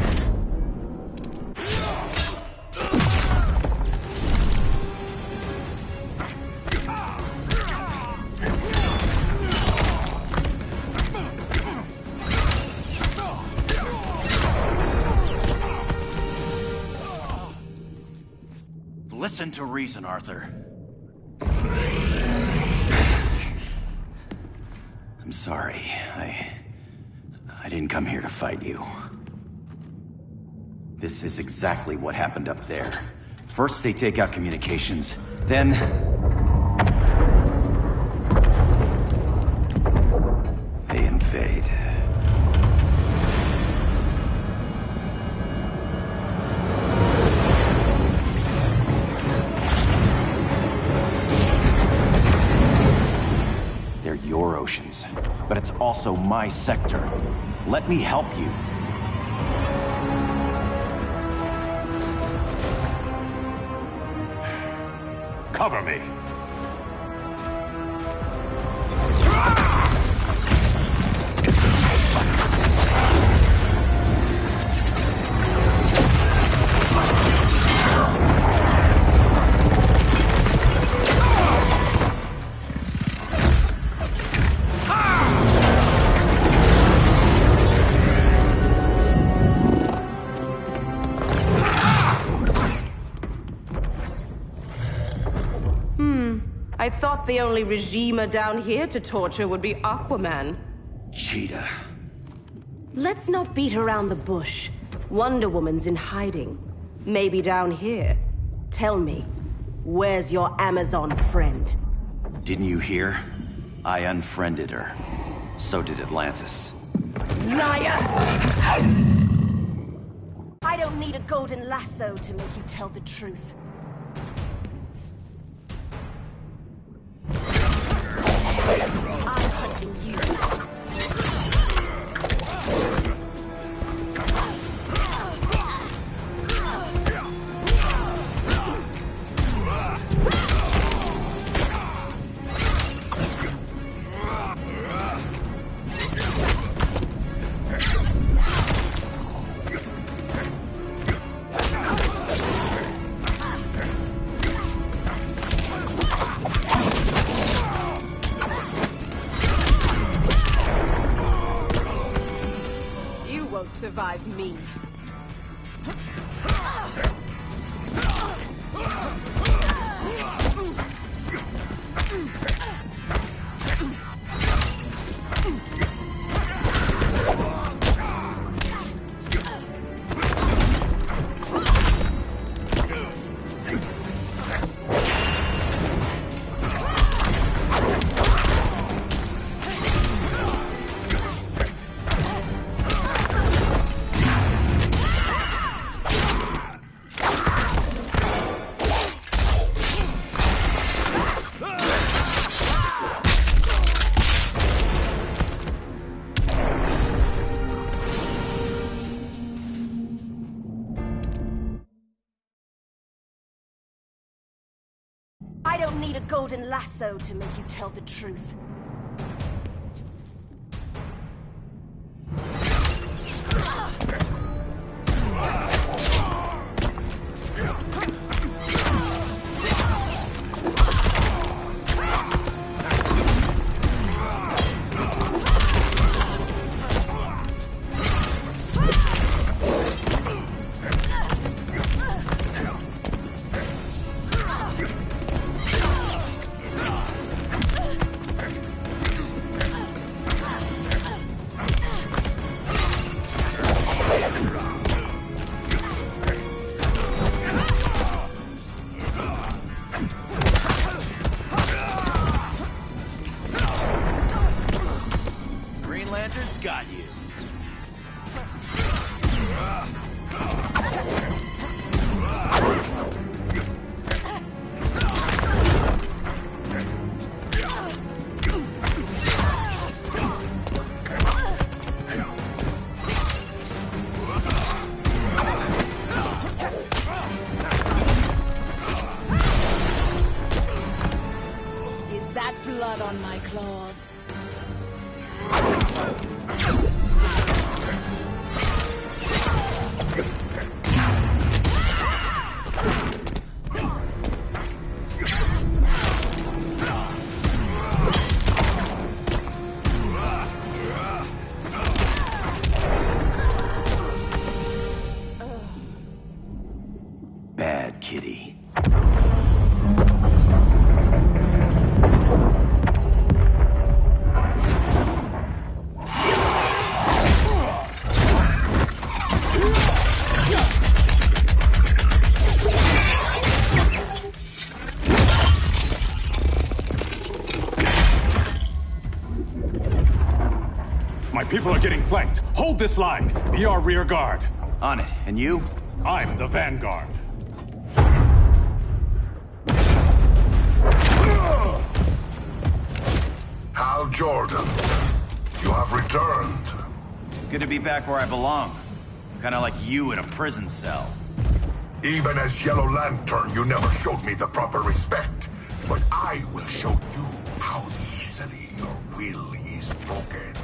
Listen to reason, Arthur. I'm sorry. I didn't come here to fight you. This is exactly what happened up there. First they take out communications, then... they invade. They're your oceans, but it's also my sector. Let me help you. Cover me. I thought the only regimer down here to torture would be Aquaman. Cheetah. Let's not beat around the bush. Wonder Woman's in hiding. Maybe down here. Tell me, where's your Amazon friend? Didn't you hear? I unfriended her. So did Atlantis. Liar! I don't need a golden lasso to make you tell the truth. I'm hunting you. Survive me. I don't need a golden lasso to make you tell the truth. Got you. Is that blood on my claws? Bad kitty. My people are getting flanked. Hold this line. Be our rear guard. On it. And you? I'm the vanguard. Hal Jordan, you have returned. Good to be back where I belong. Kinda like you in a prison cell. Even as Yellow Lantern, you never showed me the proper respect. But I will show you how easily your will is broken.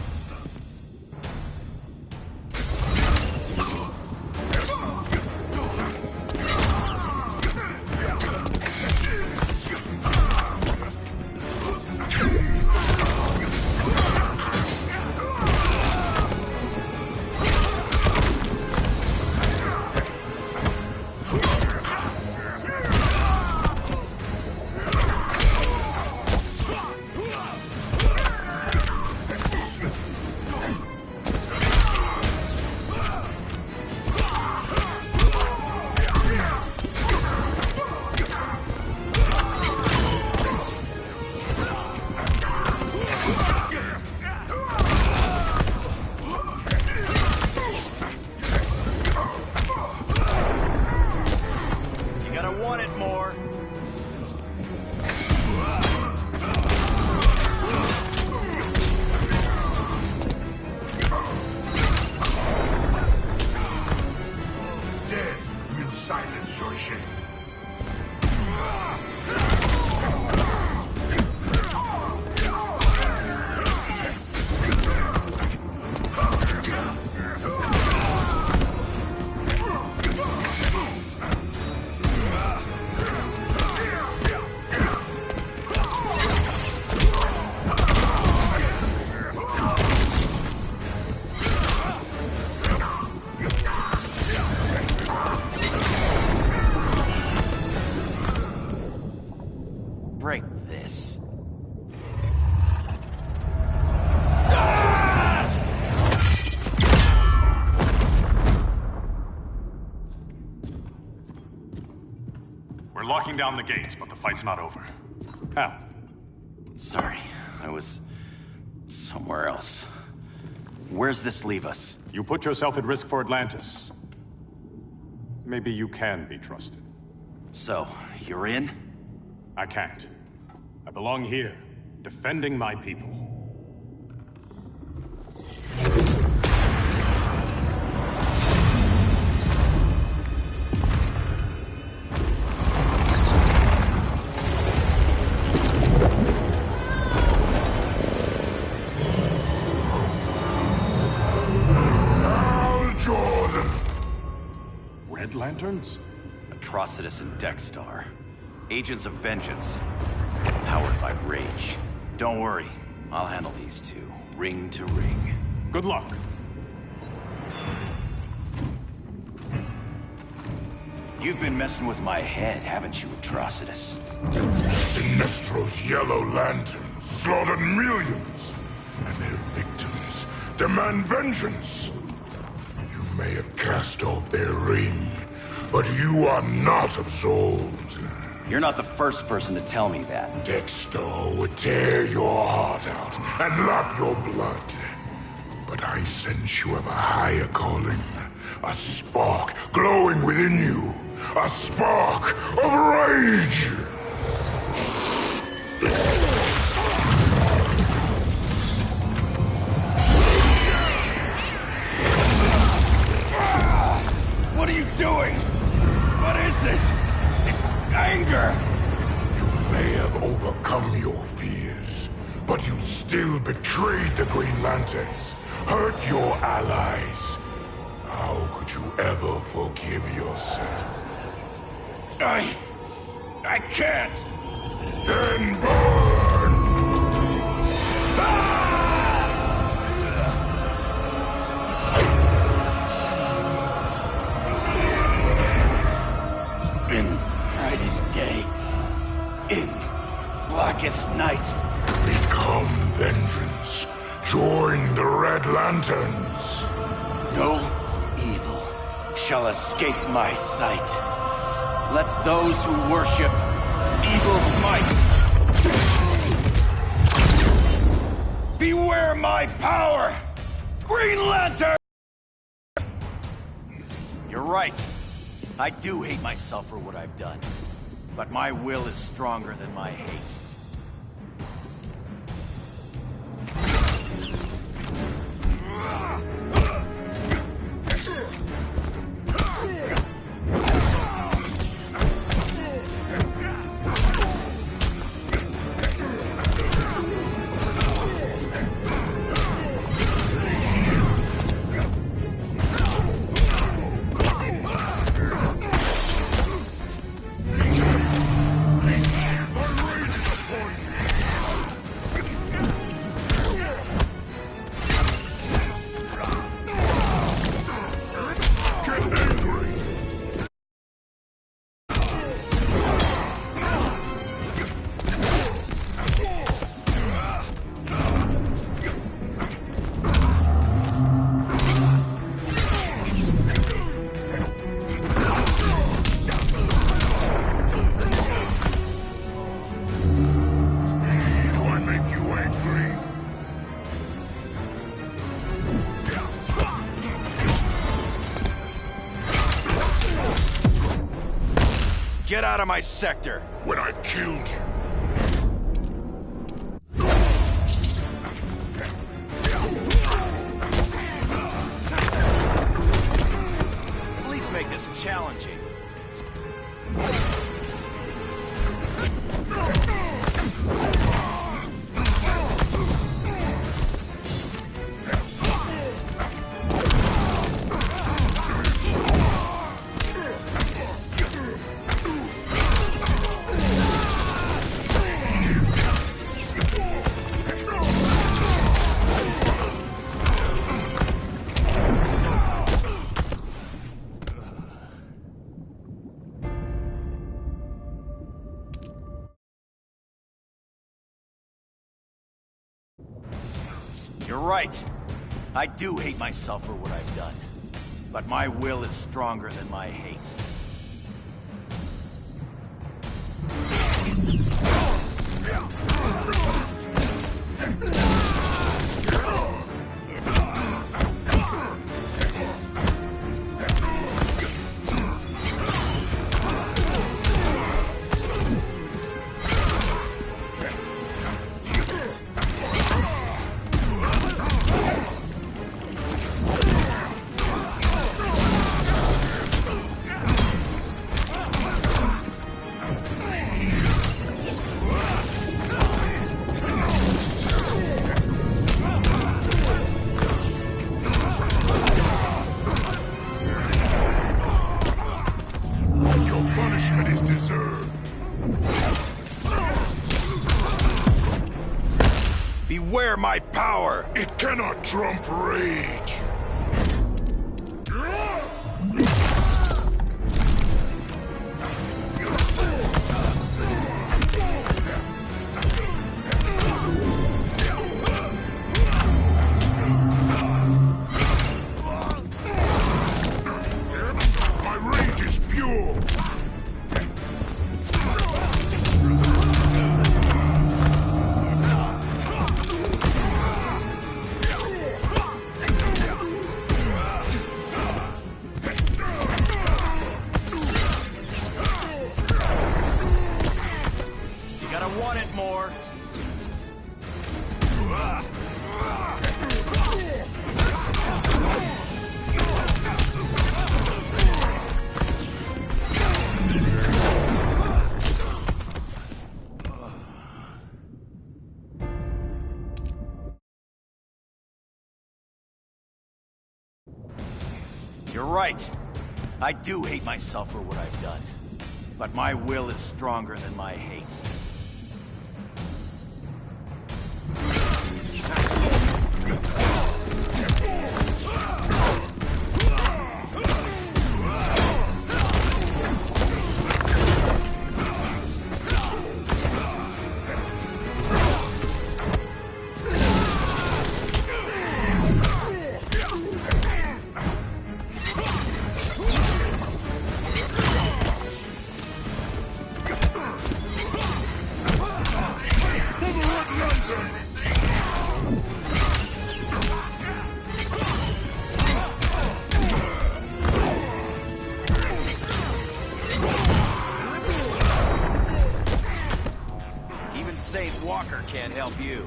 Silence your shame. Break this. We're locking down the gates, but the fight's not over. Hal. Sorry, I was somewhere else. Where's this leave us? You put yourself at risk for Atlantis. Maybe you can be trusted. So, you're in? I can't. I belong here, defending my people. Red Lanterns? Atrocitus and Dexstar. Agents of Vengeance. Powered by rage. Don't worry, I'll handle these two, ring to ring. Good luck. You've been messing with my head, haven't you, Atrocitus? Sinestro's Yellow Lanterns slaughtered millions, and their victims demand vengeance. You may have cast off their ring, but you are not absolved. You're not the first person to tell me that. Dexter would tear your heart out and lap your blood. But I sense you have a higher calling. A spark glowing within you. A spark of rage! What are you doing? What is this? It's anger! You may have overcome your fears, but you still betrayed the Green Lanterns, hurt your allies. How could you ever forgive yourself? I can't! Then burn! In brightest day, in blackest night. Become vengeance. Join the Red Lanterns. No evil shall escape my sight. Let those who worship evil's might beware my power! Green Lantern! You're right. I do hate myself for what I've done. But my will is stronger than my hate. Get out of my sector! When I've killed you. At least make this challenging. You're right. I do hate myself for what I've done. But my will is stronger than my hate. wear my power! It cannot trump rage! You're right. I do hate myself for what I've done. But my will is stronger than my hate. Safe Walker can't help you.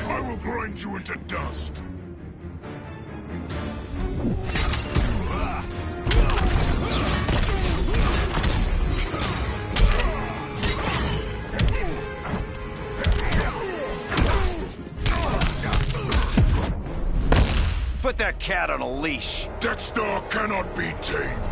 I will grind you into dust. Put that cat on a leash. Dexter cannot be tamed.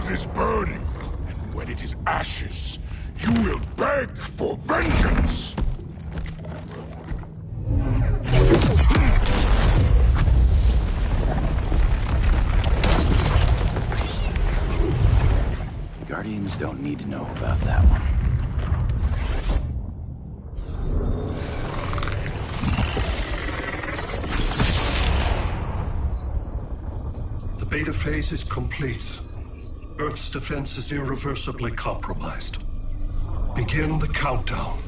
Is burning, and when it is ashes, you will beg for vengeance! Guardians don't need to know about that one. The beta phase is complete. Earth's defense is irreversibly compromised. Begin the countdown.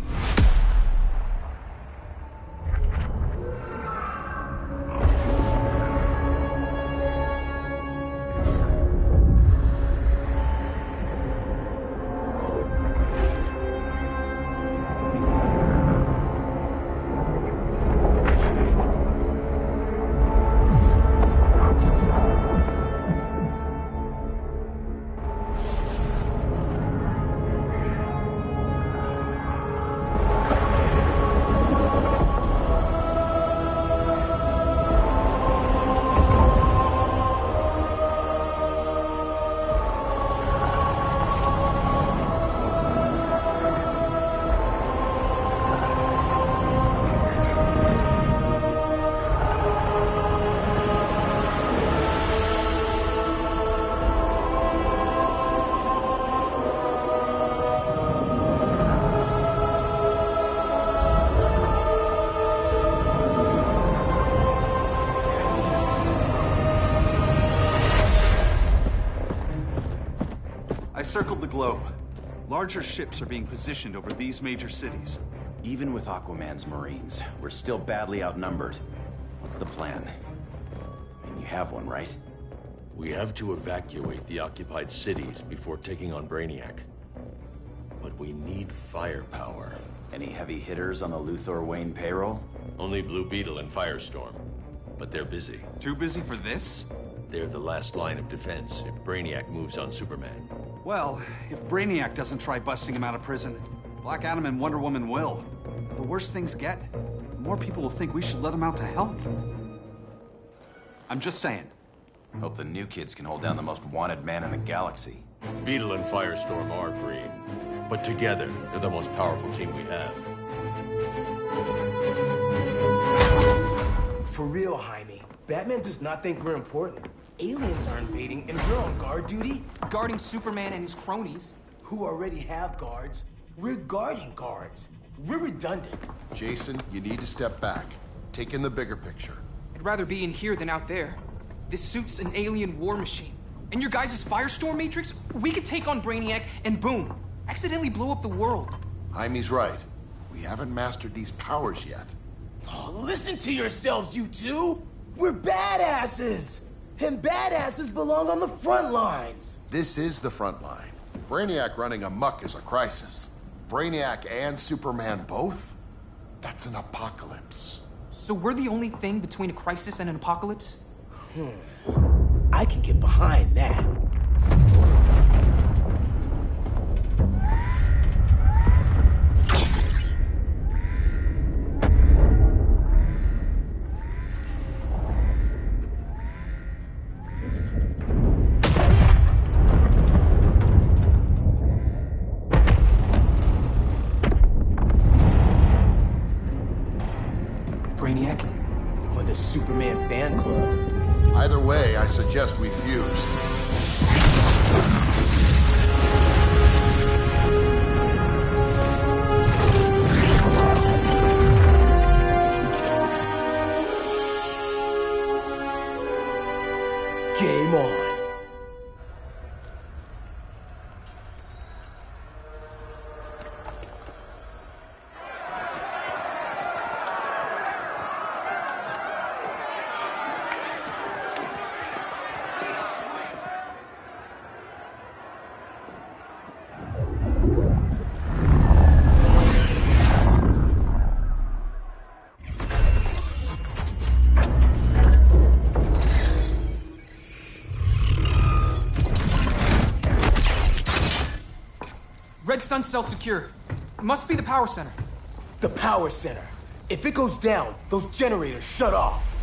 circled the globe. Larger ships are being positioned over these major cities. Even with Aquaman's Marines, we're still badly outnumbered. What's the plan? I mean, you have one, right? We have to evacuate the occupied cities before taking on Brainiac. But we need firepower. Any heavy hitters on the Luthor Wayne payroll? Only Blue Beetle and Firestorm. But they're busy. Too busy for this? They're the last line of defense if Brainiac moves on Superman. Well, if Brainiac doesn't try busting him out of prison, Black Adam and Wonder Woman will. The worse things get, the more people will think we should let him out to help. I'm just saying. Hope the new kids can hold down the most wanted man in the galaxy. Beetle and Firestorm are green, but together, they're the most powerful team we have. For real, Jaime, Batman does not think we're important. Aliens are invading, and we're on guard duty? Guarding Superman and his cronies. Who already have guards. We're guarding guards. We're redundant. Jason, you need to step back. Take in the bigger picture. I'd rather be in here than out there. This suit's an alien war machine. And your guys' Firestorm Matrix, we could take on Brainiac and boom, accidentally blow up the world. Jaime's right. We haven't mastered these powers yet. Oh, listen to yourselves, you two! We're badasses! And badasses belong on the front lines! This is the front line. Brainiac running amok is a crisis. Brainiac and Superman both? That's an apocalypse. So we're the only thing between a crisis and an apocalypse? I can get behind that. Brainiac? Or the Superman fan club? Either way, I suggest we fuse. Game on. Red Sun cell secure. It must be the power center. The power center. If it goes down, those generators shut off.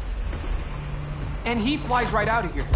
And he flies right out of here.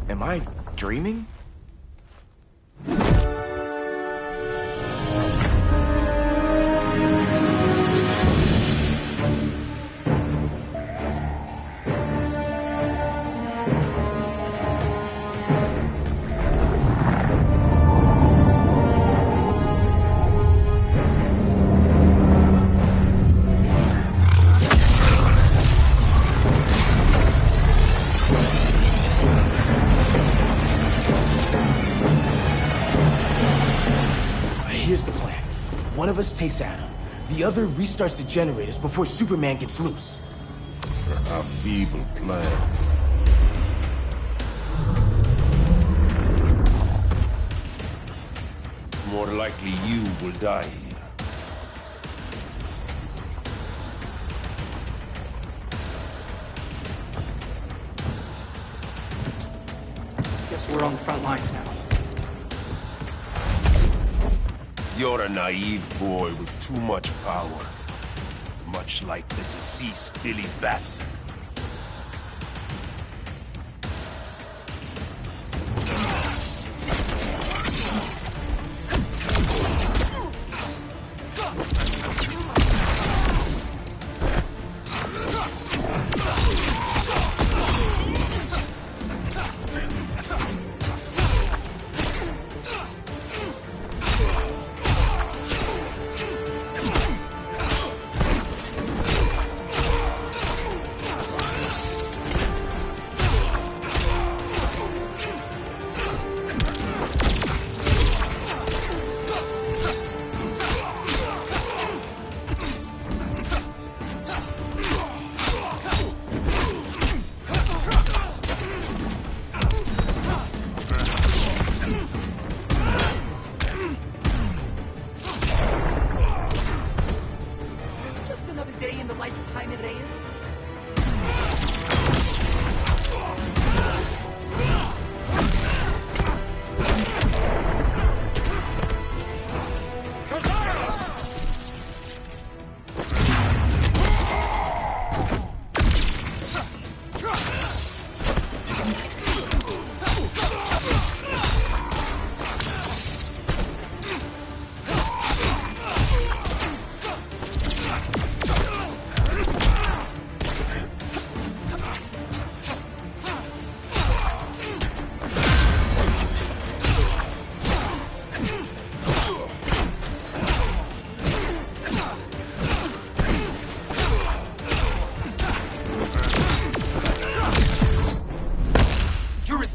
Am I dreaming? Here's the plan. One of us takes Adam. The other restarts the generators before Superman gets loose. A feeble plan. It's more likely you will die here. Guess Regardless, we're on the front lines now. You're a naive boy with too much power. Much like the deceased Billy Batson.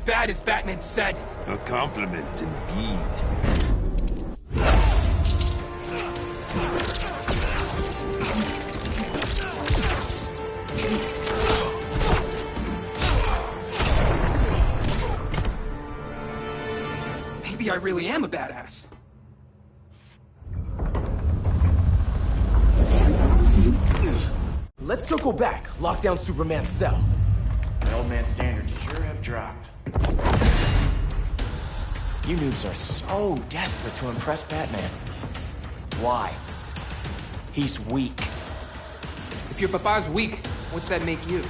Bad as Batman said. A compliment indeed. Maybe I really am a badass. Let's circle back, lock down Superman's cell. The old man's standards sure have dropped. You noobs are so desperate to impress Batman. Why? He's weak. If your papa's weak, what's that make you?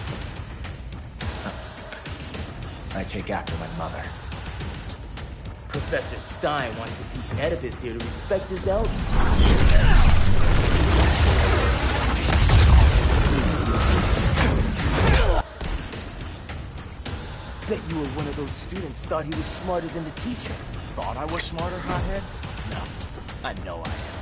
I take after my mother. Professor Stein wants to teach Oedipus here to respect his elders. Bet you were one of those students thought he was smarter than the teacher. Thought I was smarter, hothead? No, I know I am.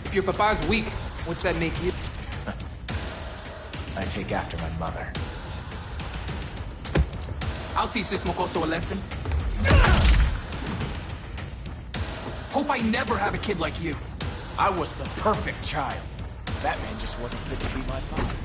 If your papa's weak, what's that make you? I take after my mother. I'll teach this mocoso a lesson. Hope I never have a kid like you. I was the perfect child. Batman just wasn't fit to be my father.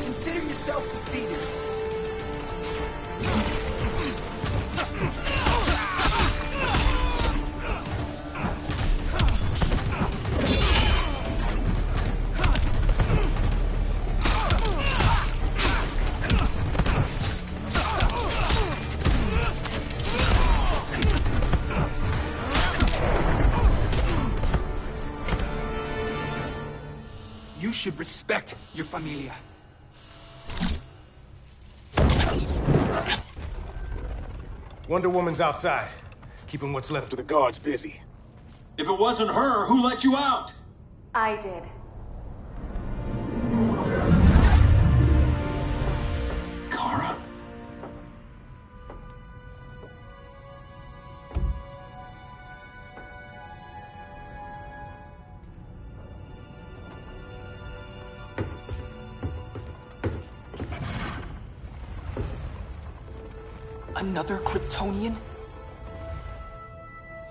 Consider yourself defeated. You should respect your familia. Wonder Woman's outside, keeping what's left of the guards busy. If it wasn't her, who let you out? I did. Kara? Another Kryptonian?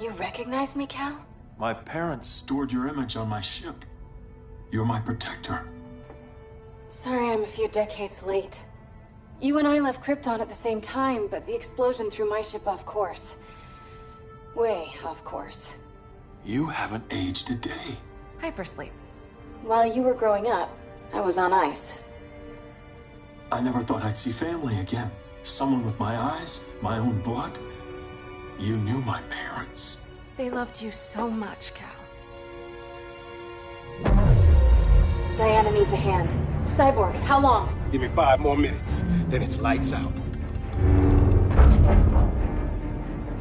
You recognize me, Cal? My parents stored your image on my ship. You're my protector. Sorry I'm a few decades late. You and I left Krypton at the same time, but the explosion threw my ship off course. Way off course. You haven't aged a day. Hypersleep. While you were growing up, I was on ice. I never thought I'd see family again. Someone with my eyes, my own blood. You knew my parents. They loved you so much, Cal. Diana needs a hand. Cyborg, how long? Give me 5 more minutes, then it's lights out.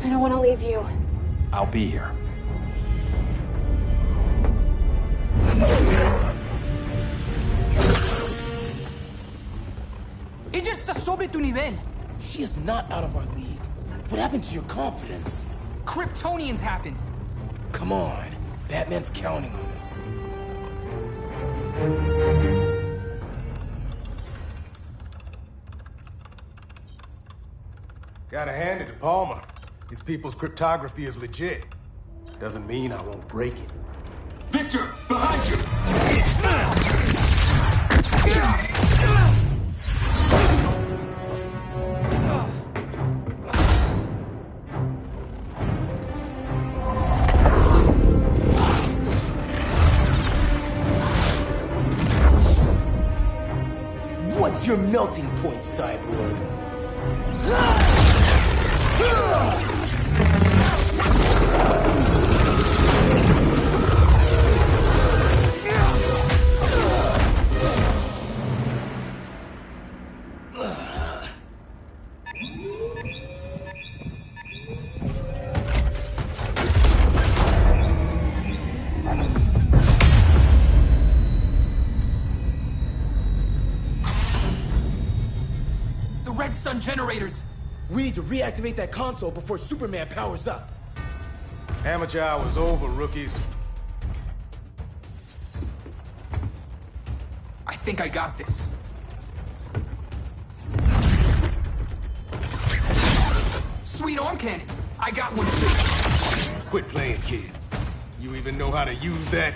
I don't want to leave you. I'll be here. Ella está sobre tu nivel. She is not out of our league. What happened to your confidence? Kryptonians happen. Come on. Batman's counting on us. Gotta hand it to Palmer. These people's cryptography is legit. Doesn't mean I won't break it. Victor, behind you! What's your melting point, Cyborg? Red Sun generators! We need to reactivate that console before Superman powers up. Amateur hour's over, rookies. I think I got this. Sweet arm cannon! I got one too. Quit playing, kid. You even know how to use that?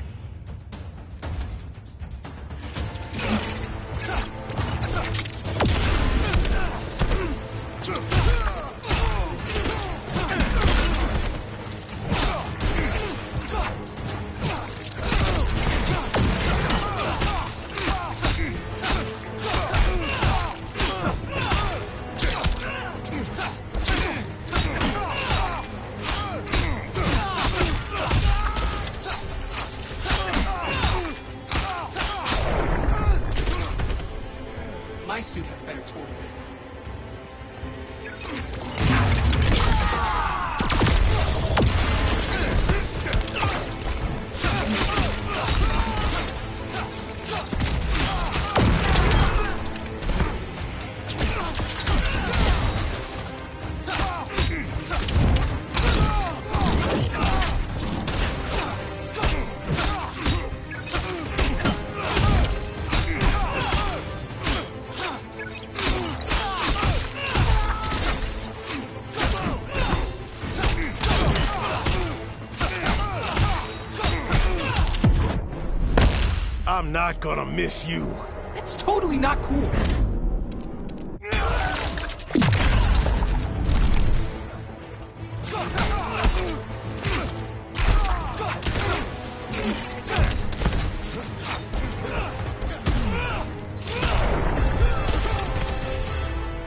I'm not gonna miss you. That's totally not cool.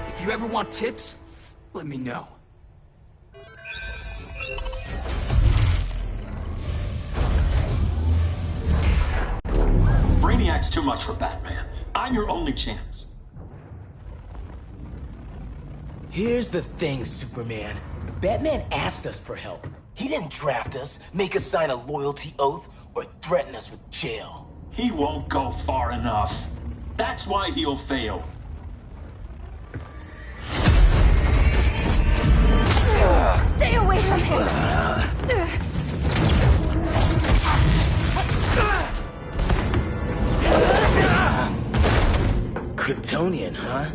If you ever want tips, let me know. Brainiac's too much for Batman. I'm your only chance. Here's the thing, Superman. Batman asked us for help. He didn't draft us, make us sign a loyalty oath, or threaten us with jail. He won't go far enough. That's why he'll fail. Stay away from him! Kryptonian, huh?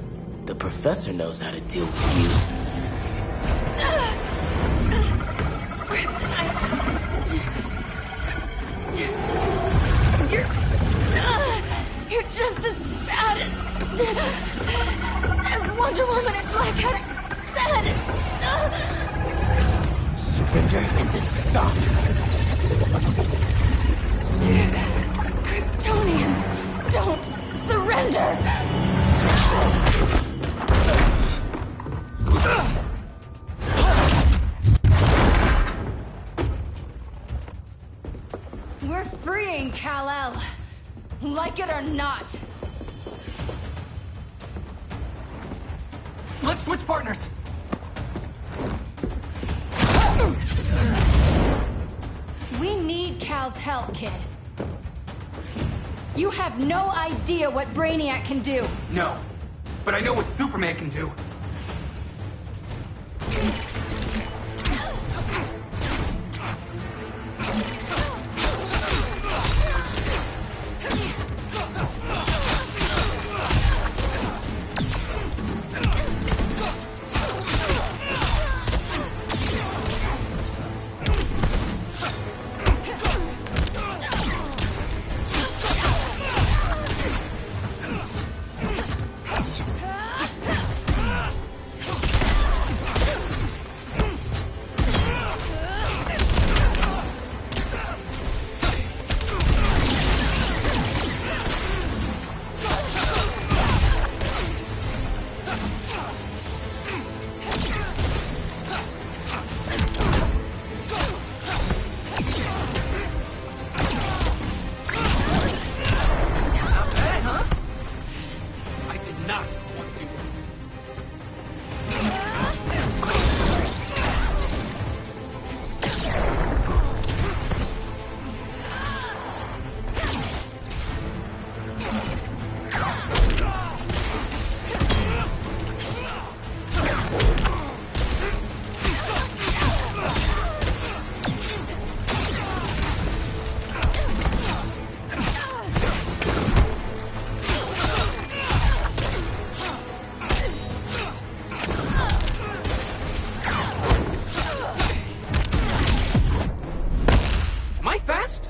The professor knows how to deal with you. Kryptonite! You're just as bad as Wonder Woman and Black Adam said! Surrender and this stops. Kryptonians don't surrender! We're freeing Kal-El. Like it or not. Let's switch partners. We need Cal's help, kid. You have no idea what Brainiac can do. No, but I know what Superman can do.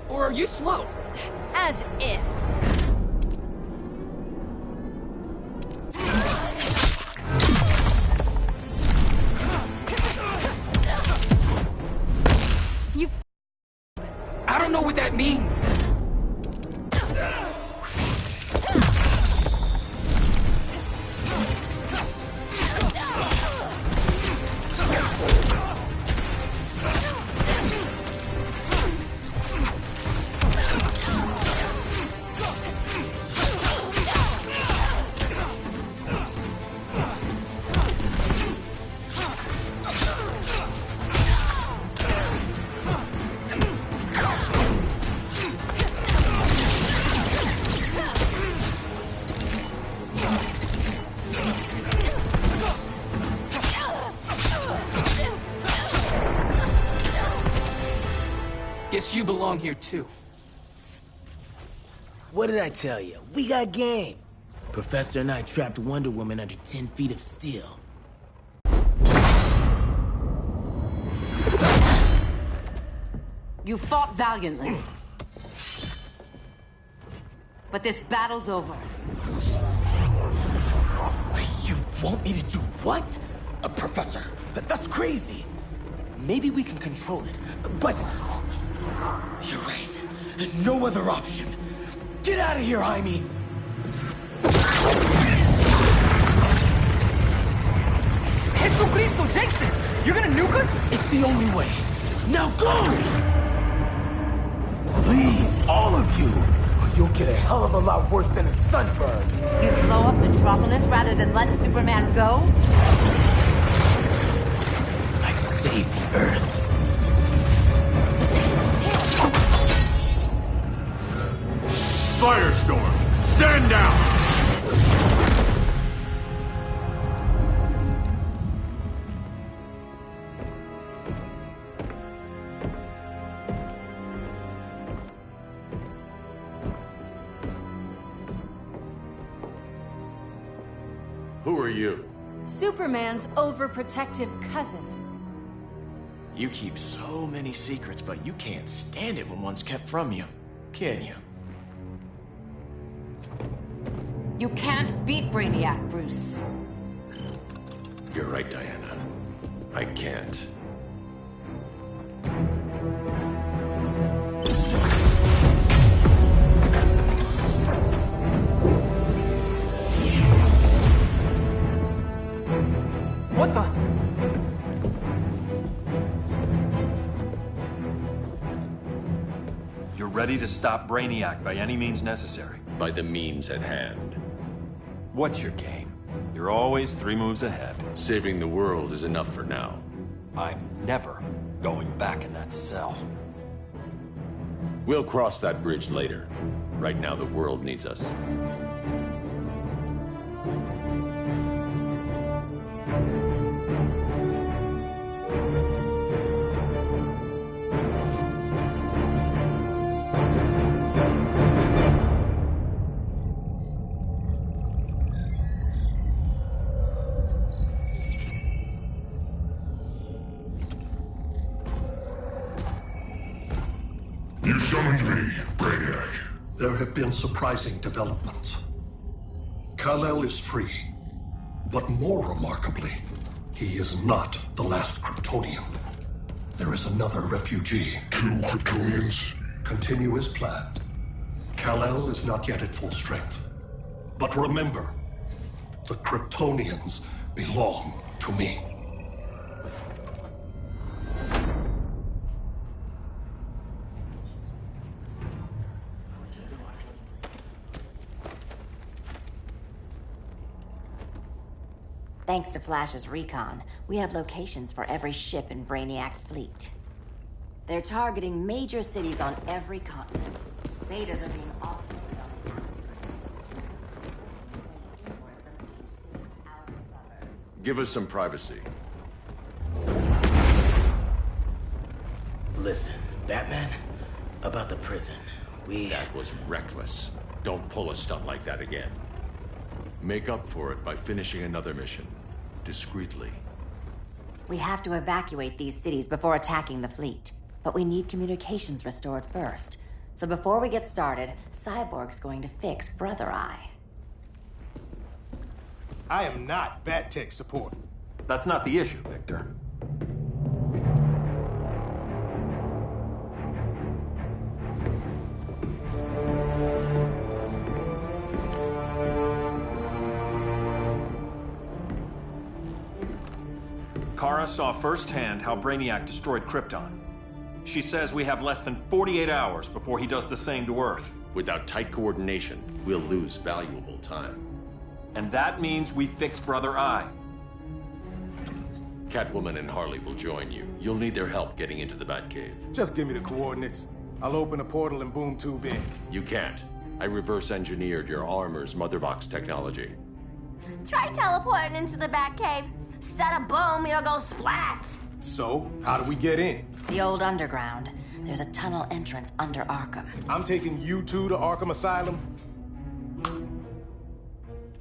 Or are you slow? As if. You I don't know what that means. Guess you belong here too. What did I tell you? We got game. Professor and I trapped Wonder Woman under 10 feet of steel. You fought valiantly. but this battle's over. You want me to do what? Professor, that's crazy. Maybe we can control it, but... You're right. No other option. Get out of here, Jaime! Jesucristo, Jason! You're gonna nuke us? It's the only way. Now go! Leave, all of you, or you'll get a hell of a lot worse than a sunburn. You'd blow up Metropolis rather than let Superman go? I'd save the Earth. Firestorm, stand down! Who are you? Superman's overprotective cousin. You keep so many secrets, but you can't stand it when one's kept from you, can you? You can't beat Brainiac, Bruce. You're right, Diana. I can't. What the? You're ready to stop Brainiac by any means necessary. By the means at hand. What's your game? You're always 3 moves ahead. Saving the world is enough for now. I'm never going back in that cell. We'll cross that bridge later. Right now, the world needs us. You summoned me, Brainiac. There have been surprising developments. Kal-El is free, but more remarkably, he is not the last Kryptonian. There is another refugee. 2 Kryptonians? Continue as planned. Kal-El is not yet at full strength. But remember, the Kryptonians belong to me. Thanks to Flash's recon, we have locations for every ship in Brainiac's fleet. They're targeting major cities on every continent. Betas are being operated on the Give us some privacy. Listen, Batman, about the prison, That was reckless. Don't pull a stunt like that again. Make up for it by finishing another mission. Discreetly. We have to evacuate these cities before attacking the fleet. But we need communications restored first. So before we get started, Cyborg's going to fix Brother Eye. I am not Bat-Tech support. That's not the issue, Victor. Kara saw firsthand how Brainiac destroyed Krypton. She says we have less than 48 hours before he does the same to Earth. Without tight coordination, we'll lose valuable time. And that means we fix Brother Eye. Catwoman and Harley will join you. You'll need their help getting into the Batcave. Just give me the coordinates. I'll open a portal and boom tube in. You can't. I reverse engineered your armor's motherbox technology. Try teleporting into the Batcave. Instead of boom, you'll go splat. So, how do we get in? The old underground. There's a tunnel entrance under Arkham. I'm taking you two to Arkham Asylum.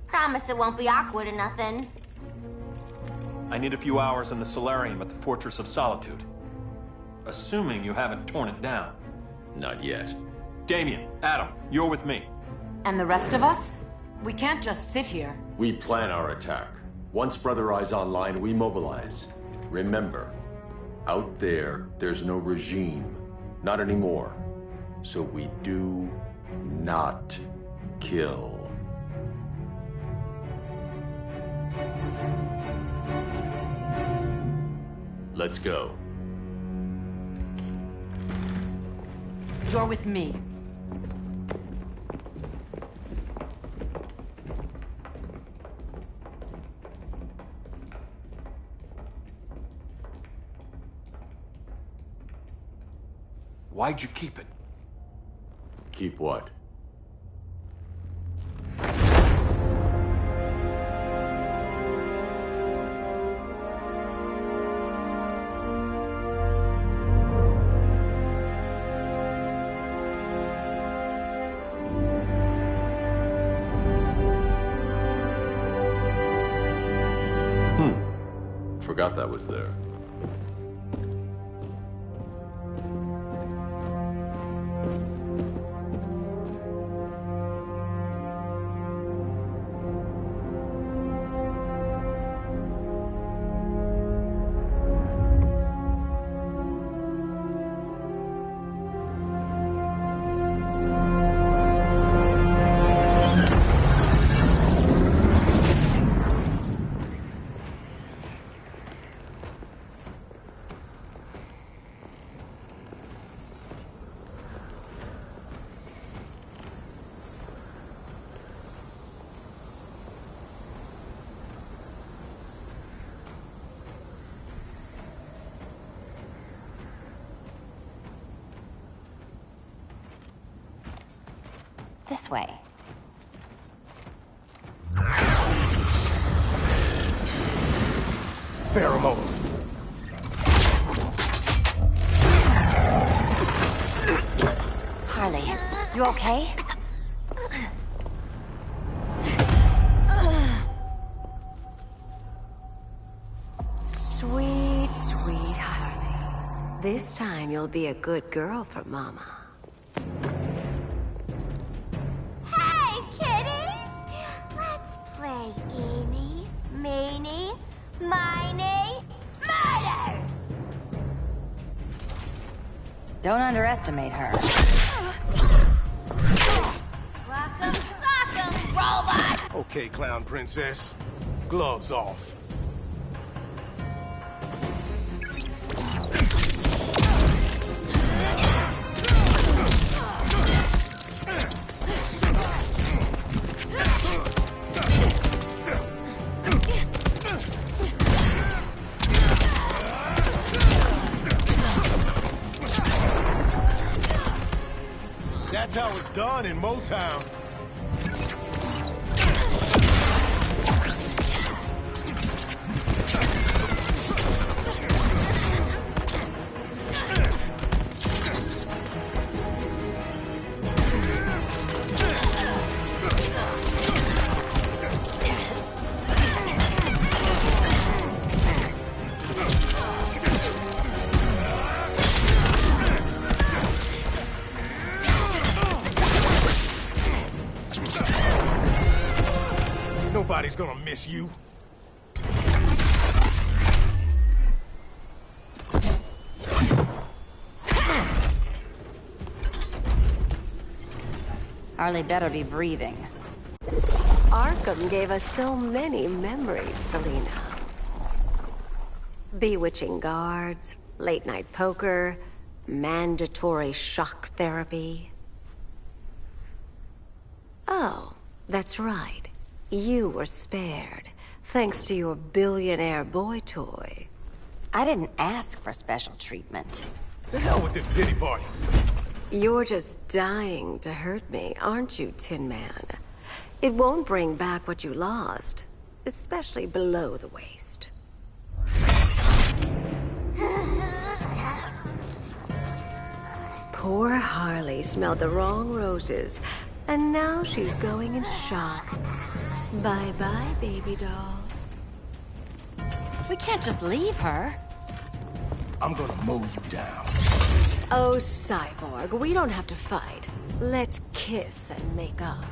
Promise it won't be awkward or nothing. I need a few hours in the solarium at the Fortress of Solitude. Assuming you haven't torn it down. Not yet. Damien, Adam, you're with me. And the rest of us? We can't just sit here. We plan our attack. Once Brother Eye's online, we mobilize. Remember, out there, there's no regime. Not anymore. So we do not kill. Let's go. You're with me. Why'd you keep it? Keep what? Forgot that was there. This way. Pheromones. Harley, you okay? Sweet, sweet Harley. This time you'll be a good girl for Mama. Hey, kiddies! Let's play Eeny, Meeny, Miny, Murder! Don't underestimate her. Rock'em sock'em, robot! Okay, Clown Princess. Gloves off. That's how it's done in Motown. Nobody's gonna miss you. Harley better be breathing. Arkham gave us so many memories, Selina. Bewitching guards, late-night poker, mandatory shock therapy. Oh, that's right. You were spared, thanks to your billionaire boy toy. I didn't ask for special treatment. To hell with this pity party. You're just dying to hurt me, aren't you, Tin Man? It won't bring back what you lost, especially below the waist. Poor Harley smelled the wrong roses, and now she's going into shock. Bye-bye, baby doll. We can't just leave her. I'm gonna mow you down. Oh, Cyborg, we don't have to fight. Let's kiss and make up.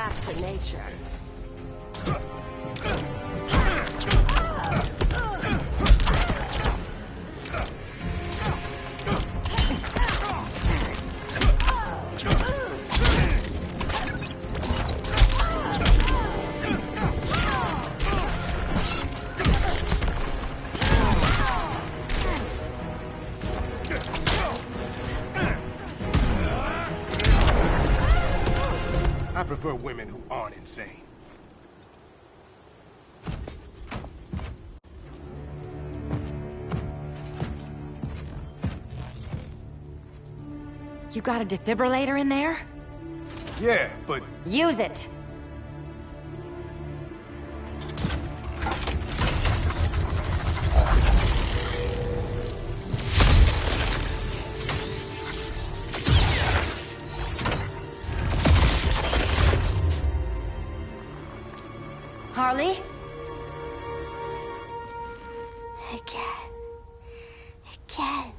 back to nature. I prefer women who aren't insane. You got a defibrillator in there? Yeah, but... Use it! Harley? Again. Again.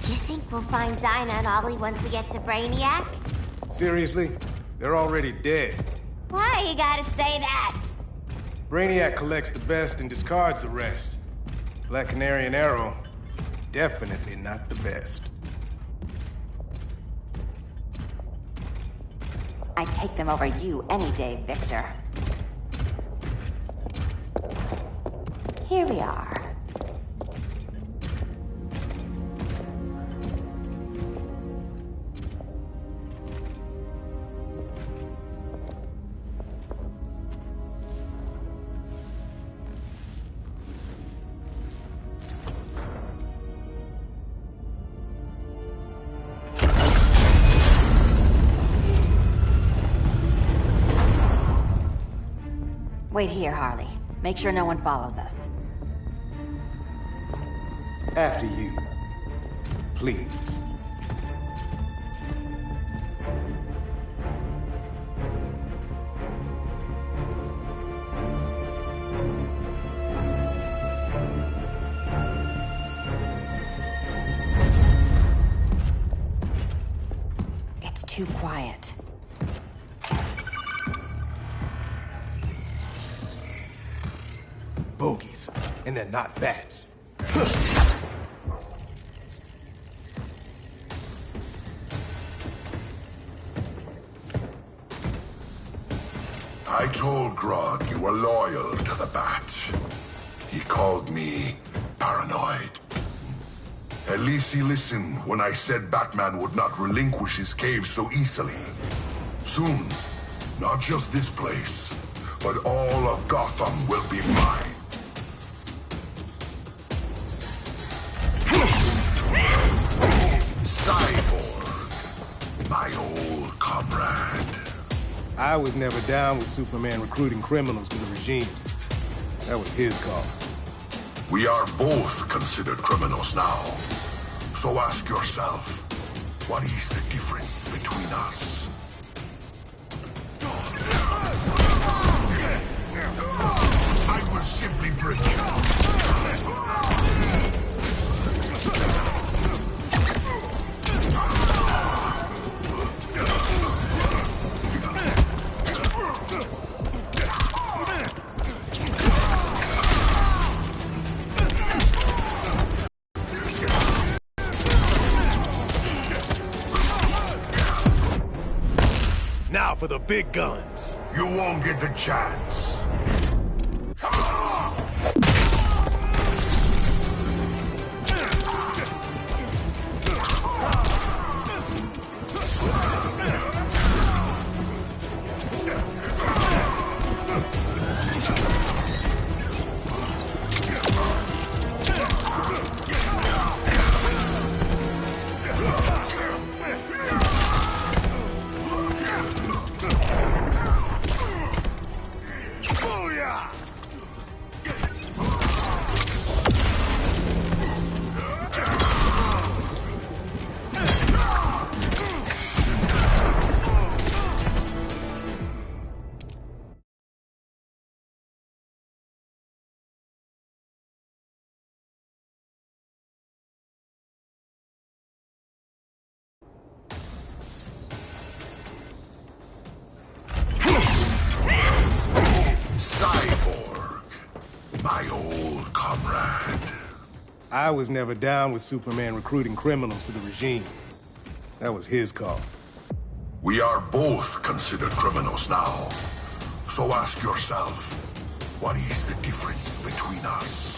You think we'll find Dinah and Ollie once we get to Brainiac? Seriously? They're already dead. Why you gotta say that? Brainiac collects the best and discards the rest. Black Canary and Arrow, definitely not the best. I'd take them over you any day, Victor. Here we are. Wait here, Harley. Make sure no one follows us. After you. Please. It's too quiet. Bogies. And they're not bats. I told Grodd you were loyal to the Bat. He called me paranoid. At least he listened when I said Batman would not relinquish his cave so easily. Soon, not just this place, but all of Gotham will be mine. Cyborg, my old comrade. I was never down with Superman recruiting criminals to the regime. That was his call. We are both considered criminals now. So ask yourself, what is the difference between us? I will simply break you. Now for the big guns. You won't get the chance. my old comrade. I was never down with Superman recruiting criminals to the regime. That was his call. We are both considered criminals now. So ask yourself, what is the difference between us?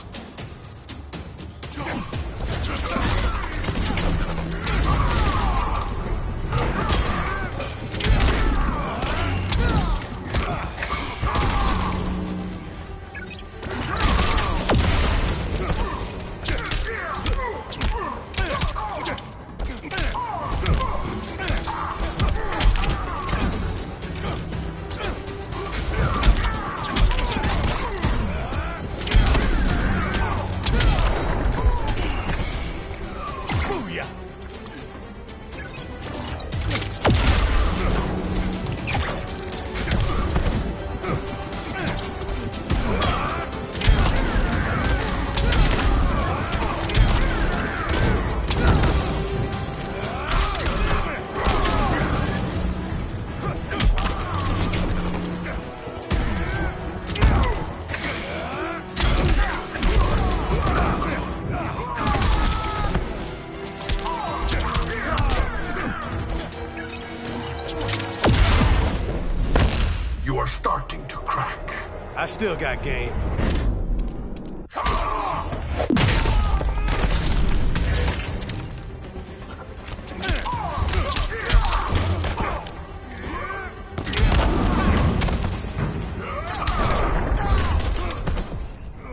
Starting to crack. I still got game.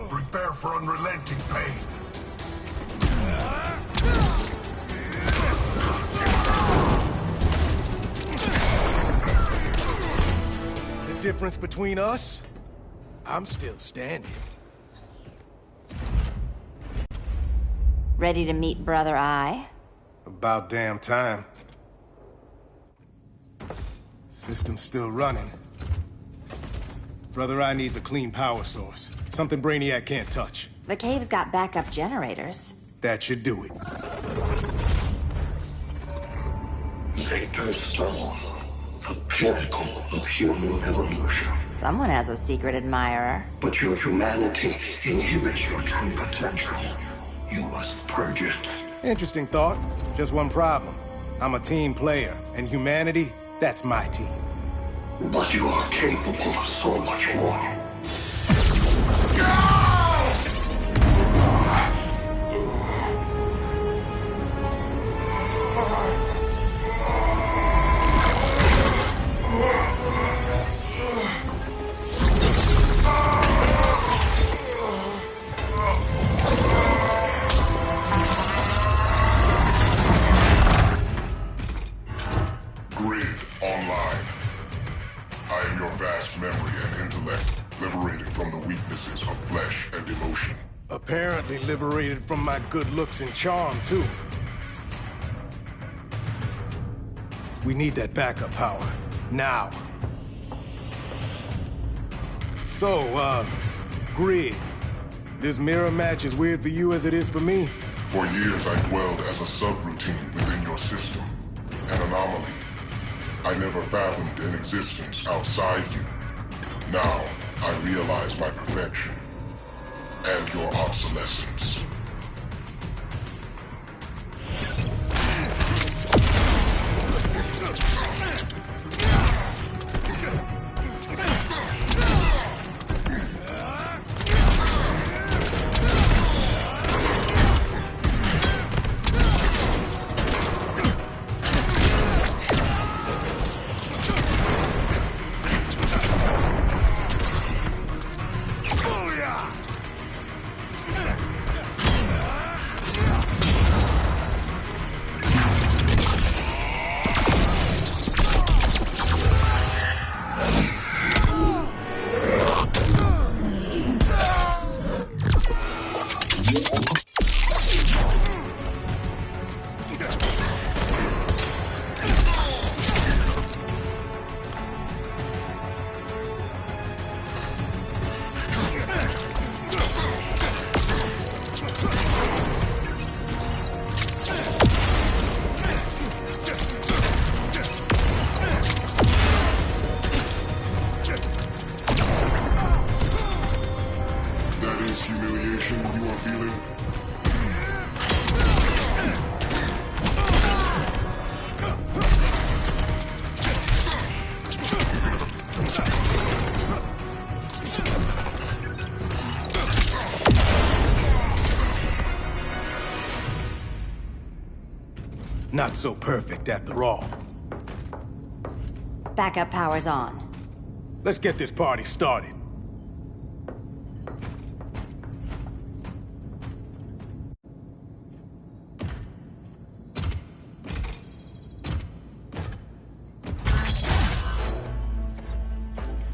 Prepare for unrelenting pain. Difference between us? I'm still standing. Ready to meet Brother Eye? About damn time. System's still running. Brother Eye needs a clean power source. Something Brainiac can't touch. The cave's got backup generators. That should do it. Victor Stone. The pinnacle of human evolution. Someone has a secret admirer. But your humanity inhibits your true potential. You must purge it. Interesting thought. Just one problem. I'm a team player, and humanity, that's my team. But you are capable of so much more. Apparently liberated from my good looks and charm, too. We need that backup power. Now. So, Grid. This mirror match as weird for you as it is for me? For years, I dwelled as a subroutine within your system. An anomaly. I never fathomed an existence outside you. Now, I realize my perfection. And your obsolescence. Not so perfect after all. Backup power's on. Let's get this party started.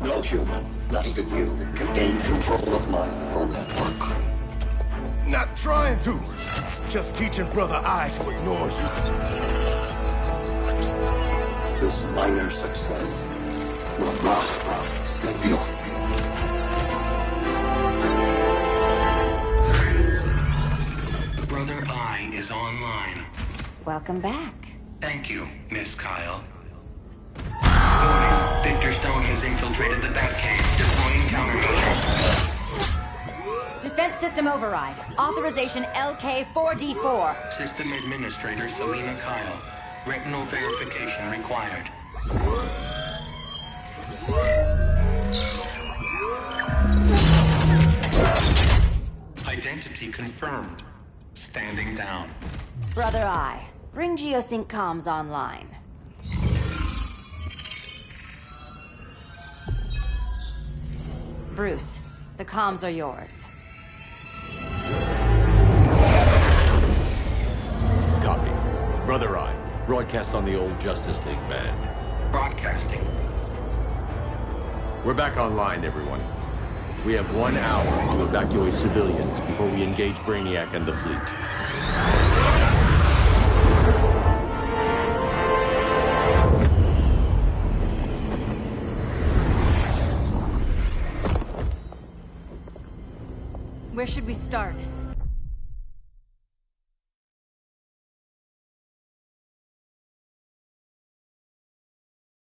No human, not even you, can gain control of my neural network. Not trying to. Just teaching Brother Eye to ignore you. This minor success will last from Silvio. Brother Eye is online. Welcome back. Thank you, Miss Kyle. Warning, Victor Stone has infiltrated the Batcave, deploying countermeasures. Defense system override. Authorization LK4D4. System Administrator Selena Kyle. Retinal verification required. Identity confirmed. Standing down. Brother Eye, bring Geosync comms online. Bruce, the comms are yours. Copy. Brother Eye, broadcast on the old Justice League band. Broadcasting. We're back online, everyone. We have 1 hour to evacuate civilians before we engage Brainiac and the fleet. Where should we start?